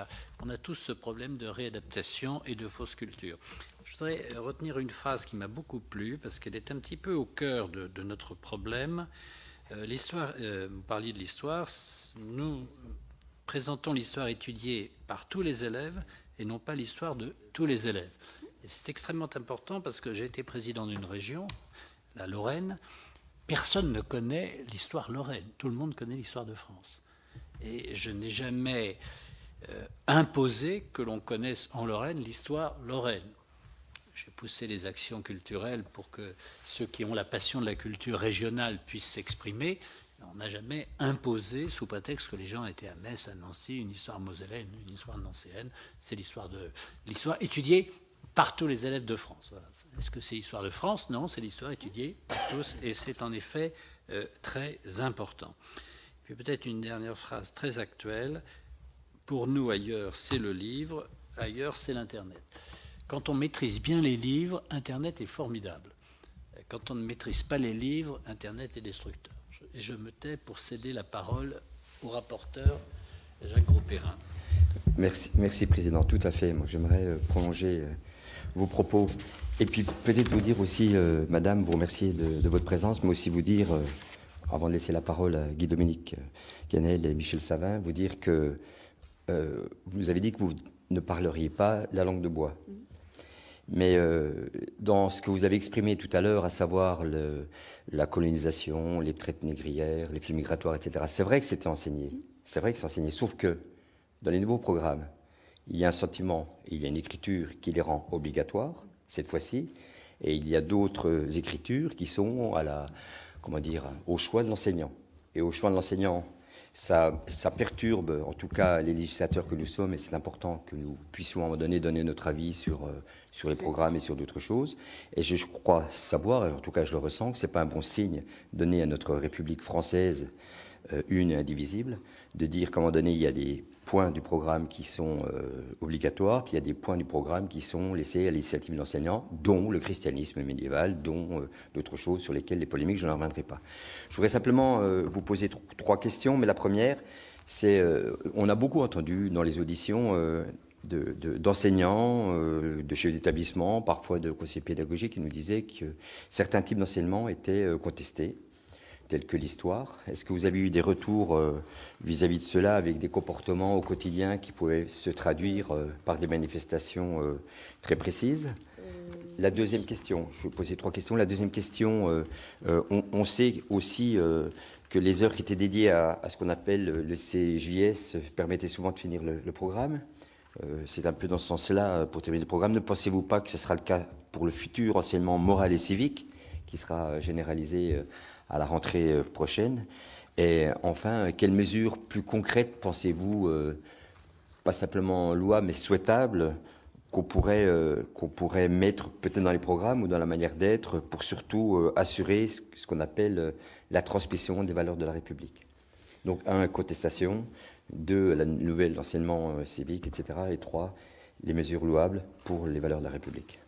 on a tous ce problème de réadaptation et de fausse culture. Je voudrais retenir une phrase qui m'a beaucoup plu parce qu'elle est un petit peu au cœur de notre problème. L'histoire, vous parliez de l'histoire, nous présentons l'histoire étudiée par tous les élèves et non pas l'histoire de tous les élèves. Et c'est extrêmement important parce que j'ai été président d'une région, la Lorraine. Personne ne connaît l'histoire lorraine, tout le monde connaît l'histoire de France. Et je n'ai jamais imposé que l'on connaisse en Lorraine l'histoire lorraine. J'ai poussé les actions culturelles pour que ceux qui ont la passion de la culture régionale puissent s'exprimer. On n'a jamais imposé, sous prétexte que les gens étaient à Metz, à Nancy, une histoire mosellane, une histoire nancéenne. C'est l'histoire étudiée par tous les élèves de France. Voilà. Est-ce que c'est l'histoire de France? Non, c'est l'histoire étudiée par tous, et c'est en effet très important. Puis peut-être une dernière phrase très actuelle. Pour nous, ailleurs, c'est le livre, ailleurs, c'est l'Internet. Quand on maîtrise bien les livres, Internet est formidable. Quand on ne maîtrise pas les livres, Internet est destructeur. Et je me tais pour céder la parole au rapporteur, Jacques Grosperrin. Merci, Président. Tout à fait. Moi, j'aimerais prolonger vos propos Et puis peut-être vous dire aussi, Madame, vous remercier de votre présence, mais aussi vous dire, avant de laisser la parole à Guy-Dominique Canel et Michel Savin, vous dire que vous avez dit que vous ne parleriez pas la langue de bois. Mais dans ce que vous avez exprimé tout à l'heure, à savoir la colonisation, les traites négrières, les flux migratoires, etc., c'est vrai que c'était enseigné. C'est vrai que c'est enseigné, sauf que dans les nouveaux programmes, il y a un sentiment, il y a une écriture qui les rend obligatoires, cette fois-ci, et il y a d'autres écritures qui sont au choix de l'enseignant. Et au choix de l'enseignant, ça perturbe, en tout cas, les législateurs que nous sommes, et c'est important que nous puissions à un moment donné donner notre avis sur les programmes et sur d'autres choses. Et je crois savoir, et en tout cas je le ressens, que ce n'est pas un bon signe donné à notre République française, une et indivisible, de dire qu'à un moment donné, il y a des points du programme qui sont obligatoires, puis il y a des points du programme qui sont laissés à l'initiative de l'enseignant, dont le christianisme médiéval, dont d'autres choses sur lesquelles les polémiques, je n'en reviendrai pas. Je voudrais simplement vous poser trois questions, mais la première, c'est, on a beaucoup entendu dans les auditions d'enseignants, de chefs d'établissement, parfois de conseillers pédagogiques, qui nous disaient que certains types d'enseignement étaient contestés, tels que l'histoire. Est-ce que vous avez eu des retours vis-à-vis de cela, avec des comportements au quotidien qui pouvaient se traduire par des manifestations très précises? La deuxième question, je vais poser trois questions. La deuxième question, on sait aussi que les heures qui étaient dédiées à ce qu'on appelle le CJS permettaient souvent de finir le programme. C'est un peu dans ce sens-là, pour terminer le programme. Ne pensez-vous pas que ce sera le cas pour le futur enseignement moral et civique, qui sera généralisé à la rentrée prochaine? Et enfin, quelles mesures plus concrètes pensez-vous, pas simplement en loi, mais souhaitables, qu'on pourrait mettre peut-être dans les programmes ou dans la manière d'être pour surtout assurer ce qu'on appelle la transmission des valeurs de la République? Donc, 1, contestation, 2, la nouvelle enseignement civique, etc. Et 3, les mesures louables pour les valeurs de la République.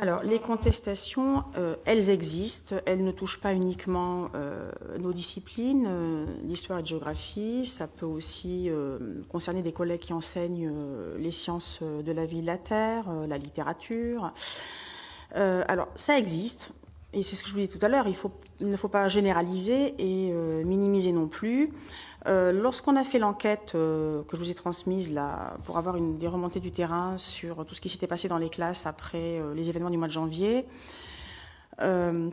Alors, les contestations, elles existent. Elles ne touchent pas uniquement nos disciplines, l'histoire et la géographie. Ça peut aussi concerner des collègues qui enseignent les sciences de la vie et de la terre, la littérature. Alors, ça existe. Et c'est ce que je vous disais tout à l'heure. Il ne faut pas généraliser et minimiser non plus. Lorsqu'on a fait l'enquête que je vous ai transmise là, pour avoir des remontées du terrain sur tout ce qui s'était passé dans les classes après les événements du mois de janvier, un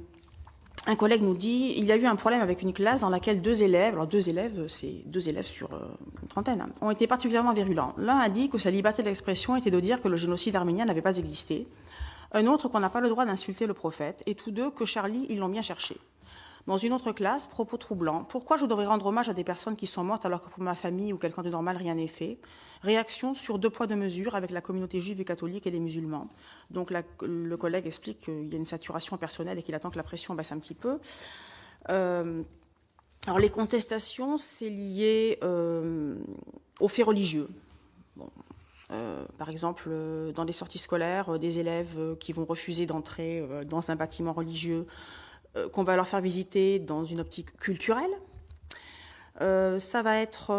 collègue nous dit il y a eu un problème avec une classe dans laquelle deux élèves, c'est 2 élèves sur une trentaine, hein, ont été particulièrement virulents. L'un a dit que sa liberté d'expression était de dire que le génocide arménien n'avait pas existé. Un autre qu'on n'a pas le droit d'insulter le prophète. Et tous deux que Charlie, ils l'ont bien cherché. Dans une autre classe, propos troublants. Pourquoi je devrais rendre hommage à des personnes qui sont mortes alors que pour ma famille ou quelqu'un de normal, rien n'est fait? Réaction sur 2 poids 2 mesures avec la communauté juive et catholique et les musulmans. Donc le collègue explique qu'il y a une saturation personnelle et qu'il attend que la pression baisse un petit peu. Alors les contestations, c'est lié aux faits religieux. Bon. Par exemple, dans des sorties scolaires, des élèves qui vont refuser d'entrer dans un bâtiment religieux qu'on va leur faire visiter dans une optique culturelle. Ça va être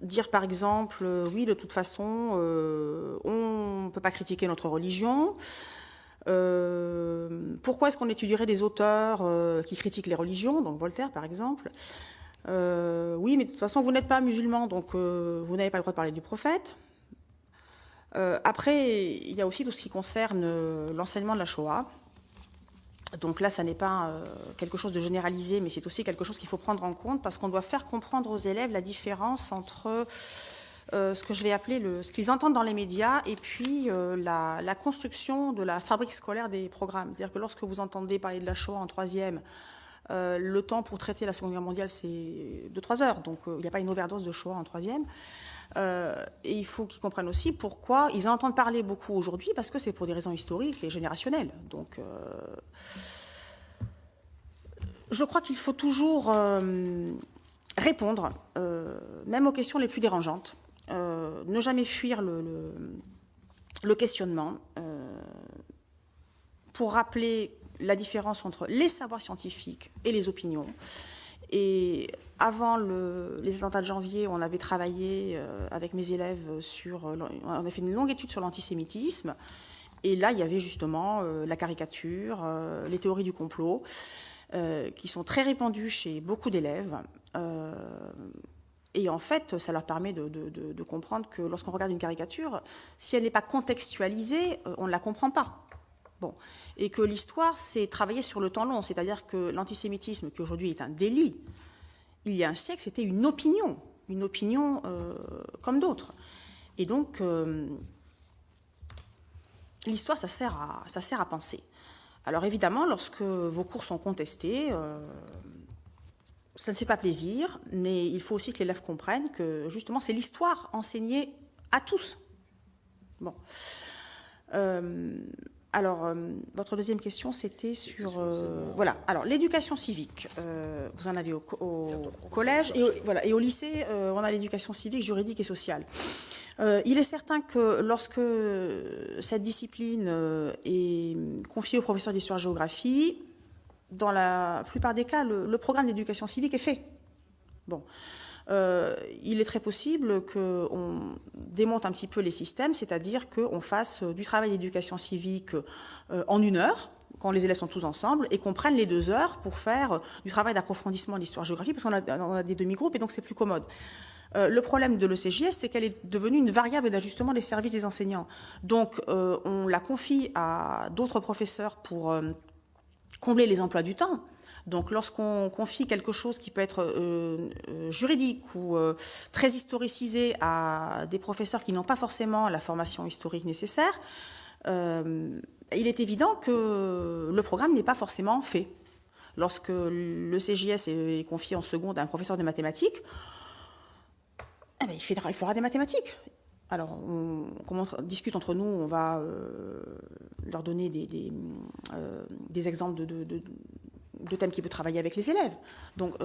dire par exemple, oui, de toute façon, on ne peut pas critiquer notre religion. Pourquoi est-ce qu'on étudierait des auteurs qui critiquent les religions, donc Voltaire par exemple? Oui, mais de toute façon, vous n'êtes pas musulman, donc vous n'avez pas le droit de parler du prophète. Après, il y a aussi tout ce qui concerne l'enseignement de la Shoah. Donc là, ça n'est pas quelque chose de généralisé, mais c'est aussi quelque chose qu'il faut prendre en compte parce qu'on doit faire comprendre aux élèves la différence entre ce que je vais appeler ce qu'ils entendent dans les médias et puis la construction de la fabrique scolaire des programmes. C'est-à-dire que lorsque vous entendez parler de la Shoah en 3e, le temps pour traiter la Seconde Guerre mondiale, c'est 2-3 heures. Donc il n'y a pas une overdose de Shoah en 3e. Et il faut qu'ils comprennent aussi pourquoi ils en entendent parler beaucoup aujourd'hui, parce que c'est pour des raisons historiques et générationnelles. Donc, je crois qu'il faut toujours répondre, même aux questions les plus dérangeantes, ne jamais fuir le questionnement, pour rappeler la différence entre les savoirs scientifiques et les opinions. Et avant les attentats de janvier, on avait travaillé avec mes élèves sur... on a fait une longue étude sur l'antisémitisme. Et là, il y avait justement la caricature, les théories du complot, qui sont très répandues chez beaucoup d'élèves. Et en fait, ça leur permet de comprendre que lorsqu'on regarde une caricature, si elle n'est pas contextualisée, on ne la comprend pas. Bon. Et que l'histoire, c'est travailler sur le temps long. C'est-à-dire que l'antisémitisme, qui aujourd'hui est un délit, il y a un siècle, c'était une opinion comme d'autres. Et donc, l'histoire, ça sert à penser. Alors évidemment, lorsque vos cours sont contestés, ça ne fait pas plaisir, mais il faut aussi que l'élève comprenne que justement c'est l'histoire enseignée à tous. Bon. Alors, votre deuxième question, c'était sur... voilà. Alors, l'éducation civique, vous en avez au collège et au lycée, on a l'éducation civique, juridique et sociale. Il est certain que lorsque cette discipline est confiée aux professeurs d'histoire-géographie, dans la plupart des cas, le programme d'éducation civique est fait. Bon. Il est très possible qu'on démonte un petit peu les systèmes, c'est-à-dire qu'on fasse du travail d'éducation civique en 1 heure, quand les élèves sont tous ensemble, et qu'on prenne les 2 heures pour faire du travail d'approfondissement de l'histoire-géographie, parce qu'on a des demi-groupes, et donc c'est plus commode. Le problème de l'ECJS, c'est qu'elle est devenue une variable d'ajustement des services des enseignants. Donc, on la confie à d'autres professeurs pour combler les emplois du temps. Donc, lorsqu'on confie quelque chose qui peut être juridique ou très historicisé à des professeurs qui n'ont pas forcément la formation historique nécessaire, il est évident que le programme n'est pas forcément fait. Lorsque le CJS est confié en seconde à un professeur de mathématiques, eh bien, il fera des mathématiques. Alors, comme on discute entre nous, on va leur donner des exemples de thèmes qui peut travailler avec les élèves. Donc,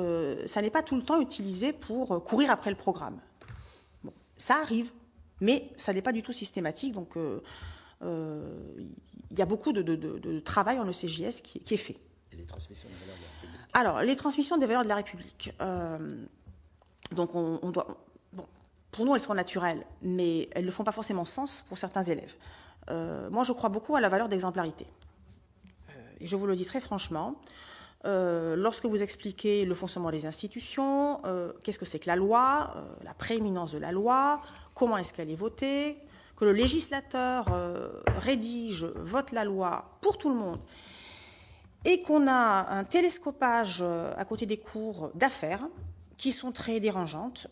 ça n'est pas tout le temps utilisé pour courir après le programme. Bon, ça arrive, mais ça n'est pas du tout systématique. Donc, il y a beaucoup de travail en ECJS qui est fait. Et les transmissions des valeurs de la République. Alors, les transmissions des valeurs de la République. Donc, on doit... Bon, pour nous, elles sont naturelles, mais elles ne font pas forcément sens pour certains élèves. Moi, je crois beaucoup à la valeur d'exemplarité. Et je vous le dis très franchement. Lorsque vous expliquez le fonctionnement des institutions, qu'est-ce que c'est que la loi, la prééminence de la loi, comment est-ce qu'elle est votée, que le législateur vote la loi pour tout le monde, et qu'on a un télescopage à côté des cours d'affaires qui sont très dérangeantes,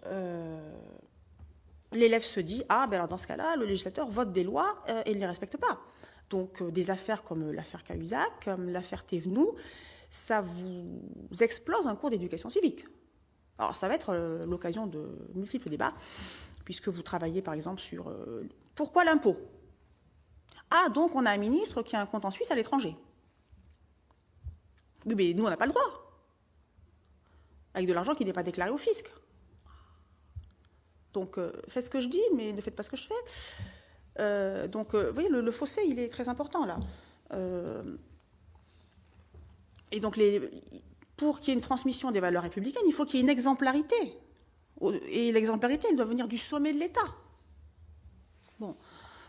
l'élève se dit « Ah, ben alors dans ce cas-là, le législateur vote des lois et il ne les respecte pas. » Donc des affaires comme l'affaire Cahuzac, comme l'affaire Thévenoud, ça vous explose un cours d'éducation civique. Alors, ça va être l'occasion de multiples débats, puisque vous travaillez, par exemple, sur pourquoi l'impôt ? Ah, donc on a un ministre qui a un compte en Suisse à l'étranger. Oui, mais nous, on n'a pas le droit. Avec de l'argent qui n'est pas déclaré au fisc. Donc, faites ce que je dis, mais ne faites pas ce que je fais. Donc, vous voyez, le fossé, il est très important, là. Et donc, pour qu'il y ait une transmission des valeurs républicaines, il faut qu'il y ait une exemplarité. Et l'exemplarité, elle doit venir du sommet de l'État. Bon.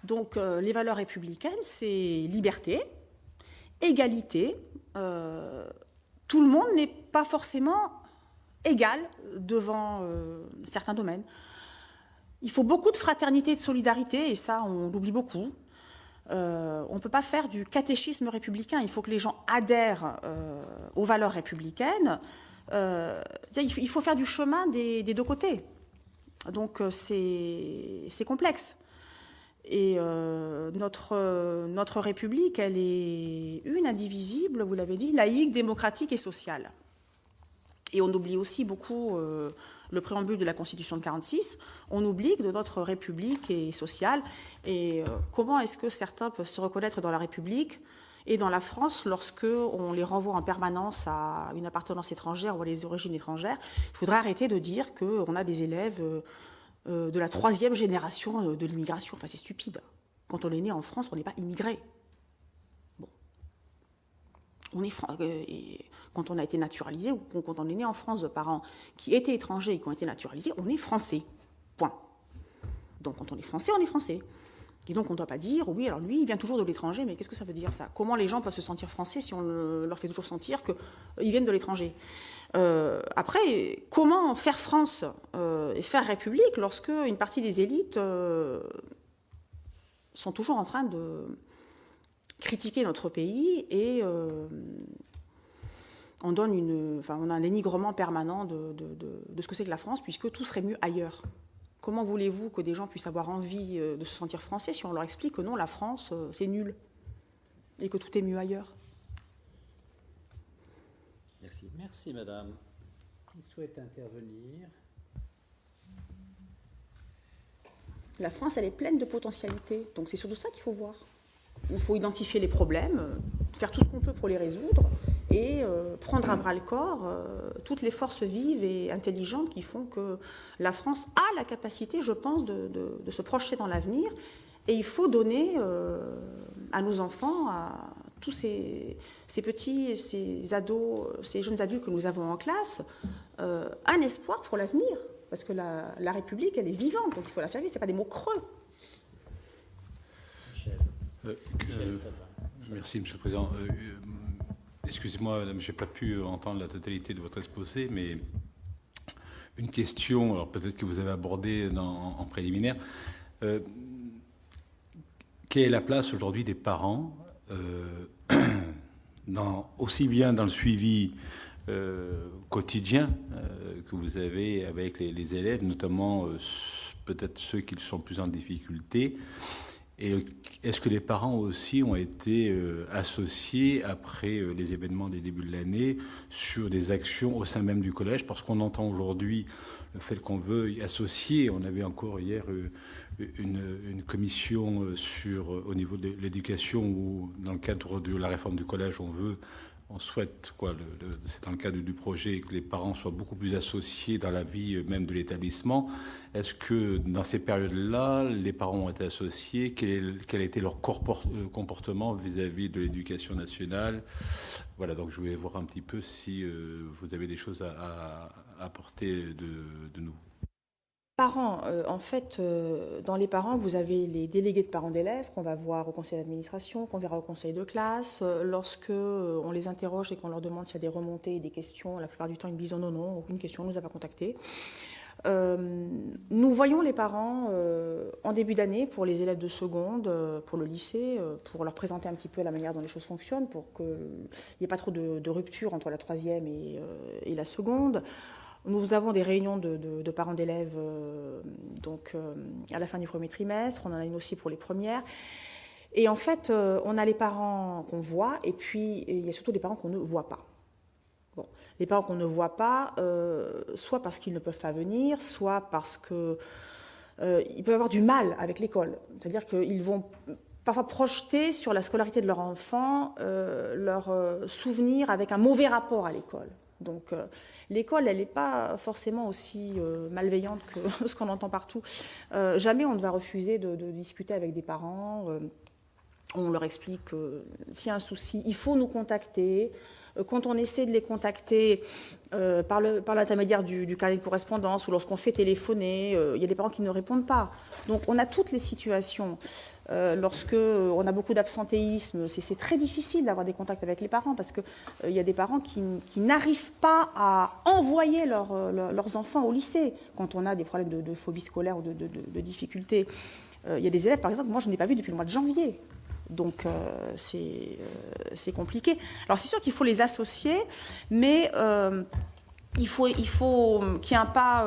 Donc, les valeurs républicaines, c'est liberté, égalité. Tout le monde n'est pas forcément égal devant certains domaines. Il faut beaucoup de fraternité et de solidarité, et ça, on l'oublie beaucoup. On ne peut pas faire du catéchisme républicain. Il faut que les gens adhèrent aux valeurs républicaines. Il faut faire du chemin des 2 côtés. Donc, c'est complexe. Et notre République, elle est une, indivisible, vous l'avez dit, laïque, démocratique et sociale. Et on oublie aussi beaucoup le préambule de la Constitution de 1946. On oublie que notre République est sociale. Et comment est-ce que certains peuvent se reconnaître dans la République et dans la France lorsque on les renvoie en permanence à une appartenance étrangère ou à des origines étrangères? Il faudrait arrêter de dire qu'on a des élèves de la 3e génération de l'immigration. Enfin, c'est stupide. Quand on est né en France, on n'est pas immigré. Bon. quand on a été naturalisé ou quand on est né en France de parents qui étaient étrangers et qui ont été naturalisés, on est français. Point. Donc quand on est français, on est français. Et donc on ne doit pas dire, oui, alors lui, il vient toujours de l'étranger, mais qu'est-ce que ça veut dire ça? Comment les gens peuvent se sentir français si on leur fait toujours sentir qu'ils viennent de l'étranger? Après, comment faire France et faire République lorsque une partie des élites sont toujours en train de critiquer notre pays et on a un dénigrement permanent de ce que c'est que la France, puisque tout serait mieux ailleurs. Comment voulez-vous que des gens puissent avoir envie de se sentir français si on leur explique que non, la France, c'est nul et que tout est mieux ailleurs? Merci. Merci, madame. Qui souhaite intervenir? La France, elle est pleine de potentialités, donc c'est surtout ça qu'il faut voir. Il faut identifier les problèmes, faire tout ce qu'on peut pour les résoudre et prendre à bras-le-corps toutes les forces vives et intelligentes qui font que la France a la capacité, je pense, de se projeter dans l'avenir. Et il faut donner à nos enfants, à tous ces petits, ces ados, ces jeunes adultes que nous avons en classe, un espoir pour l'avenir. Parce que la République, elle est vivante, donc il faut la faire vivre, ce n'est pas des mots creux. Merci, Monsieur le Président. Excusez-moi, madame, je n'ai pas pu entendre la totalité de votre exposé, mais une question, alors peut-être que vous avez abordé en préliminaire. Quelle est la place aujourd'hui des parents, aussi bien dans le suivi quotidien que vous avez avec les élèves, notamment peut-être ceux qui sont plus en difficulté? Et est-ce que les parents aussi ont été associés après les événements des débuts de l'année sur des actions au sein même du collège? Parce qu'on entend aujourd'hui le fait qu'on veut y associer. On avait encore hier une commission au niveau de l'éducation où, dans le cadre de la réforme du collège, on souhaite, c'est dans le cadre du projet, que les parents soient beaucoup plus associés dans la vie même de l'établissement. Est-ce que dans ces périodes-là, les parents ont été associés? Quel a été leur comportement vis-à-vis de l'éducation nationale? Voilà, donc je voulais voir un petit peu si vous avez des choses à apporter de nous. Parents, en fait, dans les parents, vous avez les délégués de parents d'élèves qu'on va voir au conseil d'administration, qu'on verra au conseil de classe. Lorsque on les interroge et qu'on leur demande s'il y a des remontées et des questions, la plupart du temps, ils disent non, non, aucune question, on ne nous a pas contactés. Nous voyons les parents en début d'année pour les élèves de seconde, pour le lycée, pour leur présenter un petit peu la manière dont les choses fonctionnent, pour qu'il n'y ait pas trop de rupture entre la troisième et la seconde. Nous avons des réunions de parents d'élèves à la fin du premier trimestre, on en a une aussi pour les premières. Et en fait, on a les parents qu'on voit et puis il y a surtout des parents qu'on ne voit pas. Bon, les parents qu'on ne voit pas, soit parce qu'ils ne peuvent pas venir, soit parce qu'ils peuvent avoir du mal avec l'école. C'est-à-dire qu'ils vont parfois projeter sur la scolarité de leur enfant leur souvenir avec un mauvais rapport à l'école. Donc l'école, elle n'est pas forcément aussi malveillante que ce qu'on entend partout. Jamais on ne va refuser de discuter avec des parents. On leur explique que s'il y a un souci, il faut nous contacter. Quand on essaie de les contacter par l'intermédiaire du carnet de correspondance ou lorsqu'on fait téléphoner, il y a des parents qui ne répondent pas. Donc on a toutes les situations. Lorsque on a beaucoup d'absentéisme, c'est très difficile d'avoir des contacts avec les parents parce qu'il y a des parents qui n'arrivent pas à envoyer leurs enfants au lycée quand on a des problèmes de phobie scolaire ou de difficultés. Il y a des élèves, par exemple, moi je n'ai pas vu depuis le mois de janvier. Donc c'est compliqué. Alors c'est sûr qu'il faut les associer, mais il faut qu'il y ait un pas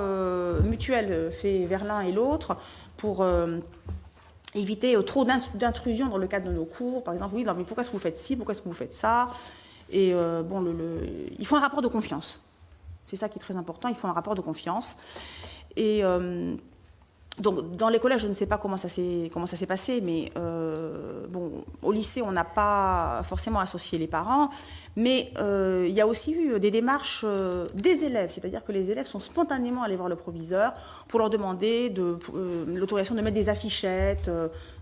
mutuel fait vers l'un et l'autre pour éviter trop d'intrusion dans le cadre de nos cours. Par exemple, oui, non, mais pourquoi est-ce que vous faites ci, pourquoi est-ce que vous faites ça? Et il faut un rapport de confiance. C'est ça qui est très important, il faut un rapport de confiance. Et Donc, dans les collèges, je ne sais pas comment ça s'est passé, mais bon, au lycée, on n'a pas forcément associé les parents, mais il y a aussi eu des démarches des élèves, c'est-à-dire que les élèves sont spontanément allés voir le proviseur pour leur demander l'autorisation de mettre des affichettes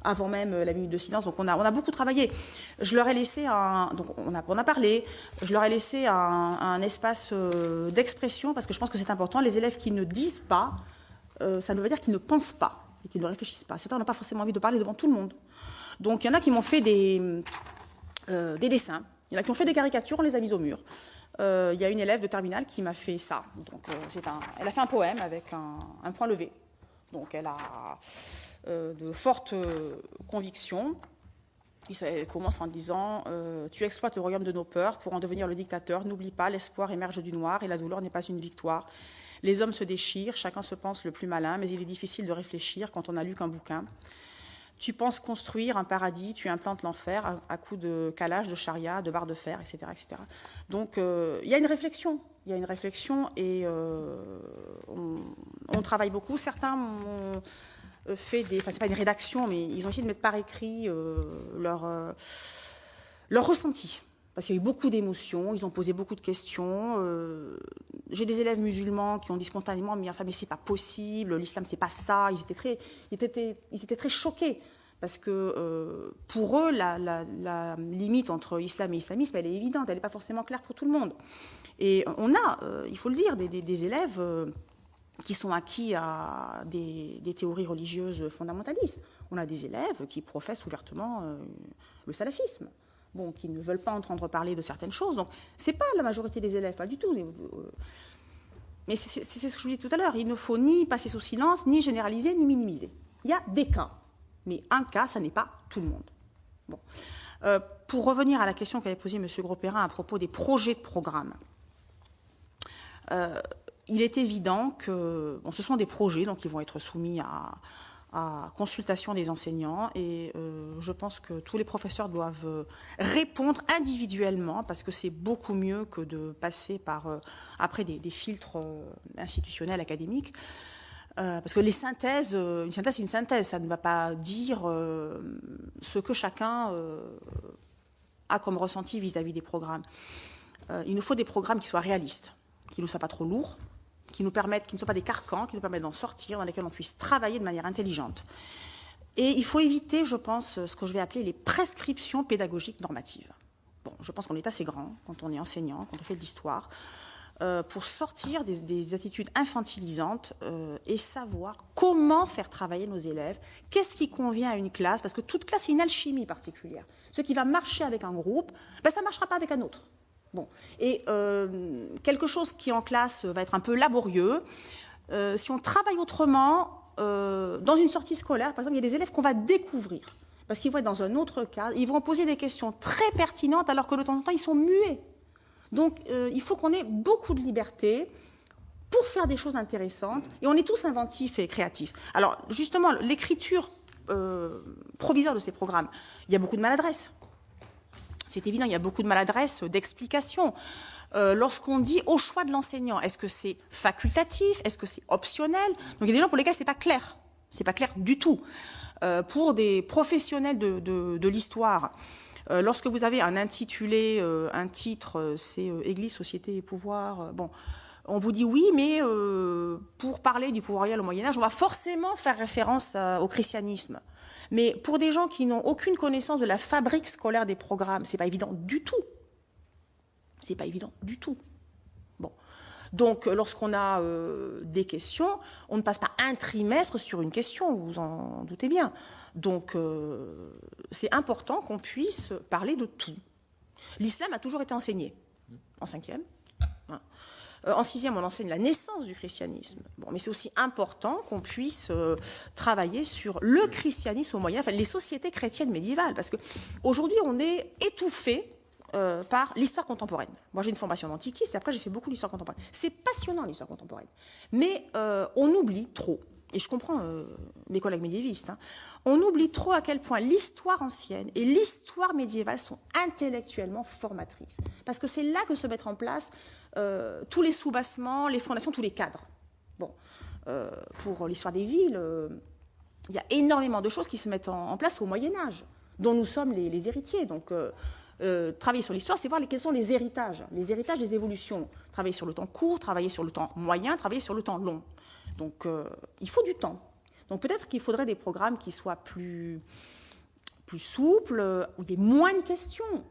avant même la minute de silence. Donc, on a beaucoup travaillé. Je leur ai laissé donc on a parlé. Je leur ai laissé un espace d'expression parce que je pense que c'est important. Les élèves qui ne disent pas, ça ne veut dire qu'ils ne pensent pas et qu'ils ne réfléchissent pas. Certains n'ont pas forcément envie de parler devant tout le monde. Donc il y en a qui m'ont fait des dessins, il y en a qui ont fait des caricatures, on les a mises au mur. Il y a une élève de terminale qui m'a fait ça. Donc, elle a fait un poème avec un point levé. Donc elle a de fortes convictions. Elle commence en disant « Tu exploites le royaume de nos peurs pour en devenir le dictateur. N'oublie pas, l'espoir émerge du noir et la douleur n'est pas une victoire. Les hommes se déchirent, chacun se pense le plus malin, mais il est difficile de réfléchir quand on n'a lu qu'un bouquin. Tu penses construire un paradis, tu implantes l'enfer à coups de calage, de charia, de barres de fer, etc. etc. » Donc, il y a une réflexion. Il y a une réflexion et on travaille beaucoup. Certains ont fait enfin, c'est pas une rédaction, mais ils ont essayé de mettre par écrit leur ressenti. Parce qu'il y a eu beaucoup d'émotions, ils ont posé beaucoup de questions. J'ai des élèves musulmans qui ont dit spontanément « mais c'est pas possible, l'islam c'est pas ça ». Ils étaient très choqués. Parce que pour eux, la limite entre islam et islamisme, elle est évidente, elle n'est pas forcément claire pour tout le monde. Et on a, il faut le dire, des élèves qui sont acquis à des théories religieuses fondamentalistes. On a des élèves qui professent ouvertement le salafisme. Bon, qui ne veulent pas entendre parler de certaines choses. Donc, ce n'est pas la majorité des élèves, pas du tout. Mais c'est ce que je vous disais tout à l'heure. Il ne faut ni passer sous silence, ni généraliser, ni minimiser. Il y a des cas. Mais un cas, ça n'est pas tout le monde. Bon. Pour revenir à la question qu'avait posée M. Gros-Perrin à propos des projets de programme, il est évident que ce sont des projets donc, qui vont être soumis à consultation des enseignants et je pense que tous les professeurs doivent répondre individuellement parce que c'est beaucoup mieux que de passer par après des filtres institutionnels, académiques. Parce que les synthèses, une synthèse c'est une synthèse, ça ne va pas dire ce que chacun a comme ressenti vis-à-vis des programmes. Il nous faut des programmes qui soient réalistes, qui ne soient pas trop lourds, qui nous permettent, qui ne soient pas des carcans, qui nous permettent d'en sortir, dans lesquels on puisse travailler de manière intelligente. Et il faut éviter, je pense, ce que je vais appeler les prescriptions pédagogiques normatives. Bon, je pense qu'on est assez grand quand on est enseignant, quand on fait de l'histoire, pour sortir des attitudes infantilisantes et savoir comment faire travailler nos élèves, qu'est-ce qui convient à une classe, parce que toute classe a une alchimie particulière. Ce qui va marcher avec un groupe, ça ne marchera pas avec un autre. Bon. Et quelque chose qui en classe va être un peu laborieux, si on travaille autrement, dans une sortie scolaire, par exemple, il y a des élèves qu'on va découvrir, parce qu'ils vont être dans un autre cadre, ils vont poser des questions très pertinentes alors que de temps en temps, ils sont muets. Donc, il faut qu'on ait beaucoup de liberté pour faire des choses intéressantes. Et on est tous inventifs et créatifs. Alors, justement, l'écriture provisoire de ces programmes, il y a beaucoup de maladresse. C'est évident, il y a beaucoup de maladresse, d'explications. Lorsqu'on dit au choix de l'enseignant, est-ce que c'est facultatif, est-ce que c'est optionnel? Donc, il y a des gens pour lesquels ce n'est pas clair. Ce n'est pas clair du tout. Pour des professionnels de l'histoire, lorsque vous avez un intitulé, un titre, c'est Église, Société et Pouvoir, bon, on vous dit oui, mais pour parler du pouvoir royal au Moyen-Âge, on va forcément faire référence au christianisme. Mais pour des gens qui n'ont aucune connaissance de la fabrique scolaire des programmes, c'est pas évident du tout. C'est pas évident du tout. Bon. Donc, lorsqu'on a des questions, on ne passe pas un trimestre sur une question, vous en doutez bien. Donc, c'est important qu'on puisse parler de tout. L'islam a toujours été enseigné, en 5e. Hein. En 6e, on enseigne la naissance du christianisme. Bon, mais c'est aussi important qu'on puisse travailler sur le christianisme au Moyen-Âge, enfin, les sociétés chrétiennes médiévales, parce qu'aujourd'hui, on est étouffé par l'histoire contemporaine. Moi, j'ai une formation d'antiquiste, et après, j'ai fait beaucoup d'histoire contemporaine. C'est passionnant, l'histoire contemporaine. Mais on oublie trop, et je comprends mes collègues médiévistes, hein, on oublie trop à quel point l'histoire ancienne et l'histoire médiévale sont intellectuellement formatrices. Parce que c'est là que se mettent en place tous les soubassements, les fondations, tous les cadres. Bon. pour l'histoire des villes. Il y a énormément de choses qui se mettent en place au Moyen-Âge, dont nous sommes les héritiers. Donc, travailler sur l'histoire, c'est voir quels sont les héritages des évolutions. Travailler sur le temps court, travailler sur le temps moyen, travailler sur le temps long. Donc, il faut du temps. Donc, peut-être qu'il faudrait des programmes qui soient plus souples, où il y ait moins de questions.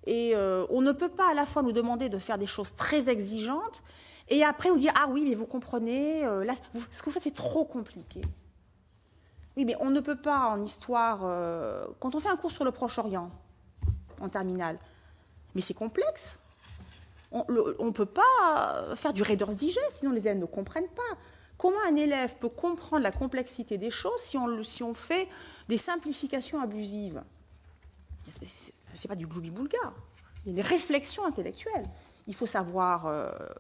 Et on ne peut pas à la fois nous demander de faire des choses très exigeantes et après nous dire « Ah oui, mais vous comprenez, là, ce que vous faites, c'est trop compliqué. » Oui, mais on ne peut pas en histoire... quand on fait un cours sur le Proche-Orient, en terminale, mais c'est complexe. On ne peut pas faire du Reader's Digest, sinon les élèves ne comprennent pas. Comment un élève peut comprendre la complexité des choses si on fait des simplifications abusives? C'est pas du gloubi-boulga. Il y a des réflexions intellectuelles. Il faut savoir,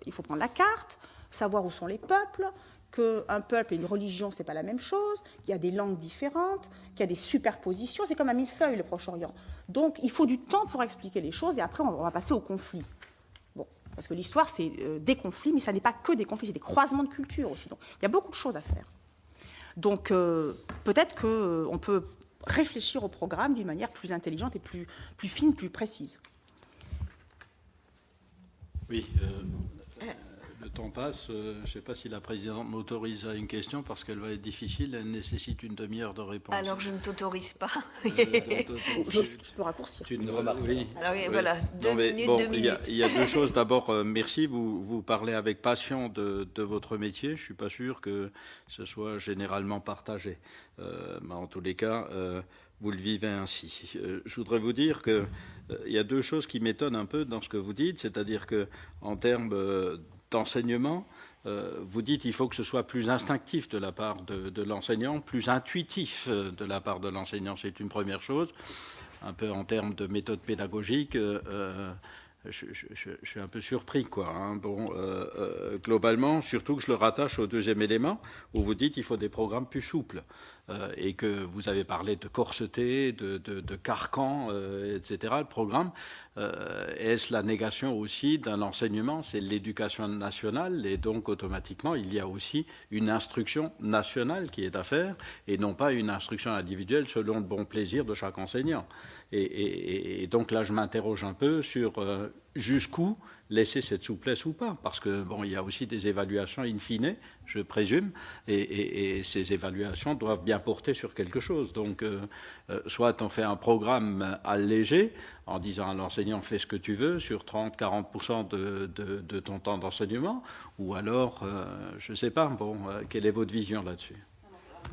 il faut prendre la carte, savoir où sont les peuples, qu'un peuple et une religion, c'est pas la même chose, qu'il y a des langues différentes, qu'il y a des superpositions. C'est comme un millefeuille, le Proche-Orient. Donc, il faut du temps pour expliquer les choses et après, on va passer au conflit. Bon, parce que l'histoire, c'est des conflits, mais ça n'est pas que des conflits, c'est des croisements de cultures aussi. Donc, il y a beaucoup de choses à faire. Donc, peut-être qu'on peut réfléchir au programme d'une manière plus intelligente et plus fine, plus précise. Oui, le temps passe. Je ne sais pas si la présidente m'autorise à une question parce qu'elle va être difficile. Elle nécessite une demi-heure de réponse. Alors je ne t'autorise pas. Je peux raccourcir. Une remarque. Oui. Alors Oui. voilà, deux minutes. Il y a deux choses. D'abord, merci. Vous parlez avec passion de votre métier. Je ne suis pas sûr que ce soit généralement partagé. Mais en tous les cas, vous le vivez ainsi. Je voudrais vous dire que il y a deux choses qui m'étonnent un peu dans ce que vous dites, c'est-à-dire que en termes d'enseignement, vous dites qu'il faut que ce soit plus instinctif de la part de l'enseignant, plus intuitif de la part de l'enseignant. C'est une première chose. Un peu en termes de méthode pédagogique, je suis un peu surpris, quoi. Hein. Bon, globalement, surtout que je le rattache au deuxième élément, où vous dites qu'il faut des programmes plus souples, et que vous avez parlé de corseté, de carcan, etc. Le programme, est-ce la négation aussi d'un enseignement? C'est l'éducation nationale, et donc automatiquement, il y a aussi une instruction nationale qui est à faire, et non pas une instruction individuelle selon le bon plaisir de chaque enseignant. Et donc là, je m'interroge un peu sur jusqu'où laisser cette souplesse ou pas, parce que bon, il y a aussi des évaluations in fine, je présume, et ces évaluations doivent bien porter sur quelque chose. Donc, soit on fait un programme allégé en disant à l'enseignant fais ce que tu veux sur 30-40% de ton temps d'enseignement, ou alors, je ne sais pas. Bon, quelle est votre vision là-dessus?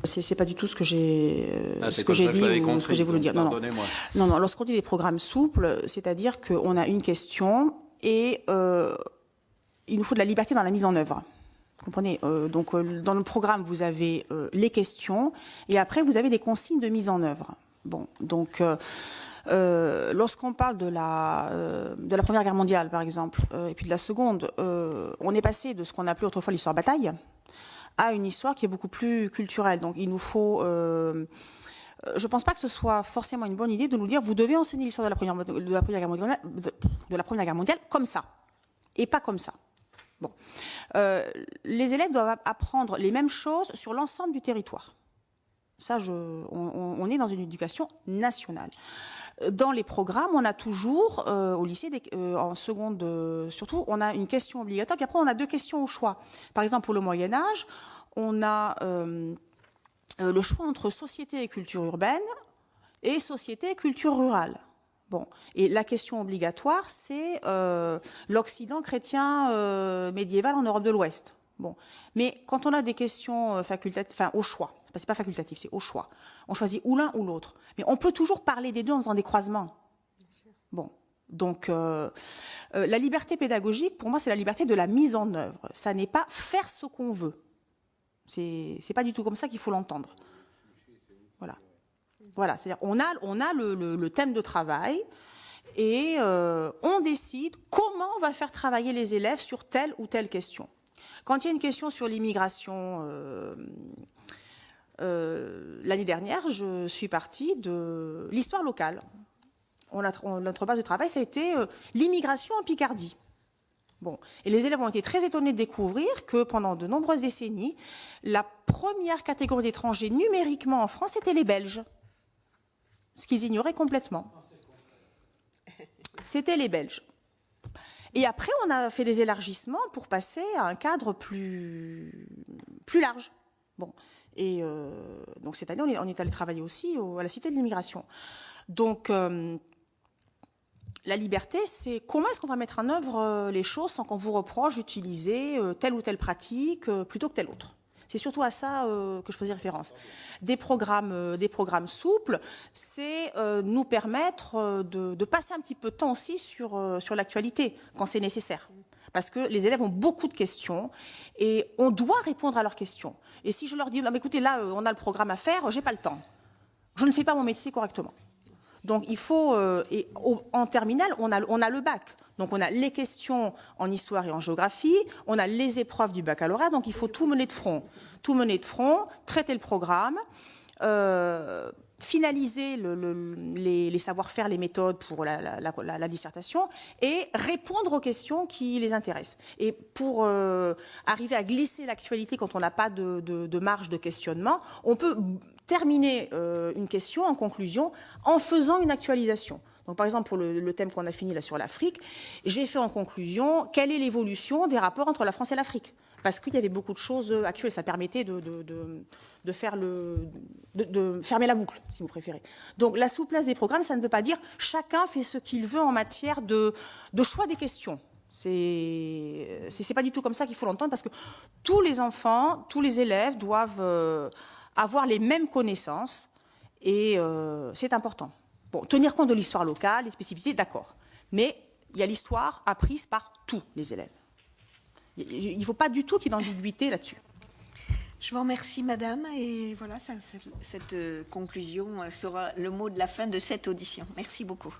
C'est pas du tout ce que j'ai dit ou ce que j'ai voulu dire. Non. Lorsqu'on dit des programmes souples, c'est-à-dire qu'on a une question et il nous faut de la liberté dans la mise en œuvre. Vous comprenez? Donc, dans le programme, vous avez les questions et après, vous avez des consignes de mise en œuvre. Bon, donc, lorsqu'on parle de la Première Guerre mondiale, par exemple, et puis de la Seconde, on est passé de ce qu'on appelait autrefois l'histoire bataille à une histoire qui est beaucoup plus culturelle. Donc il nous faut... je ne pense pas que ce soit forcément une bonne idée de nous dire vous devez enseigner l'histoire de la Première Guerre mondiale comme ça, et pas comme ça. Bon. Les élèves doivent apprendre les mêmes choses sur l'ensemble du territoire. Ça, on est dans une éducation nationale. Dans les programmes, on a toujours, au lycée, en seconde surtout, on a une question obligatoire, puis après on a deux questions au choix. Par exemple, pour le Moyen-Âge, on a le choix entre société et culture urbaine et société et culture rurale. Bon, et la question obligatoire, c'est l'Occident chrétien médiéval en Europe de l'Ouest. Bon, mais quand on a des questions facultatives, enfin au choix, c'est pas facultatif, c'est au choix. On choisit ou l'un ou l'autre. Mais on peut toujours parler des deux en faisant des croisements. Bon, donc la liberté pédagogique, pour moi, c'est la liberté de la mise en œuvre. Ça n'est pas faire ce qu'on veut. C'est pas du tout comme ça qu'il faut l'entendre. Voilà. Voilà, c'est-à-dire on a le thème de travail et on décide comment on va faire travailler les élèves sur telle ou telle question. Quand il y a une question sur l'immigration, l'année dernière, je suis partie de l'histoire locale. Notre base de travail, ça a été l'immigration en Picardie. Bon. Et les élèves ont été très étonnés de découvrir que pendant de nombreuses décennies, la première catégorie d'étrangers numériquement en France, c'était les Belges. Ce qu'ils ignoraient complètement. C'était les Belges. Et après, on a fait des élargissements pour passer à un cadre plus large. Bon. Et donc cette année, on est allé travailler aussi à la Cité de l'immigration. Donc la liberté, c'est comment est-ce qu'on va mettre en œuvre les choses sans qu'on vous reproche d'utiliser telle ou telle pratique plutôt que telle autre. C'est surtout à ça que je faisais référence. Des programmes souples, c'est nous permettre de passer un petit peu de temps aussi sur l'actualité quand c'est nécessaire. Parce que les élèves ont beaucoup de questions et on doit répondre à leurs questions. Et si je leur dis, non mais écoutez, là, on a le programme à faire, j'ai pas le temps. Je ne fais pas mon métier correctement. Donc il faut, en terminale, on a le bac. Donc on a les questions en histoire et en géographie, on a les épreuves du baccalauréat, donc il faut tout mener de front. Tout mener de front, traiter le programme, finaliser les savoir-faire, les méthodes pour la dissertation et répondre aux questions qui les intéressent. Et pour arriver à glisser l'actualité quand on n'a pas de marge de questionnement, on peut terminer une question en conclusion en faisant une actualisation. Donc, par exemple, pour le thème qu'on a fini là sur l'Afrique, j'ai fait en conclusion quelle est l'évolution des rapports entre la France et l'Afrique. Parce qu'il y avait beaucoup de choses actuelles. Ça permettait de fermer la boucle, si vous préférez. Donc, la souplesse des programmes, ça ne veut pas dire chacun fait ce qu'il veut en matière de choix des questions. C'est pas du tout comme ça qu'il faut l'entendre, parce que tous les enfants, tous les élèves doivent avoir les mêmes connaissances, et c'est important. Bon, tenir compte de l'histoire locale, des spécificités, d'accord. Mais il y a l'histoire apprise par tous les élèves. Il ne faut pas du tout qu'il y ait d'ambiguïté là-dessus. Je vous remercie, madame. Et voilà, cette conclusion sera le mot de la fin de cette audition. Merci beaucoup.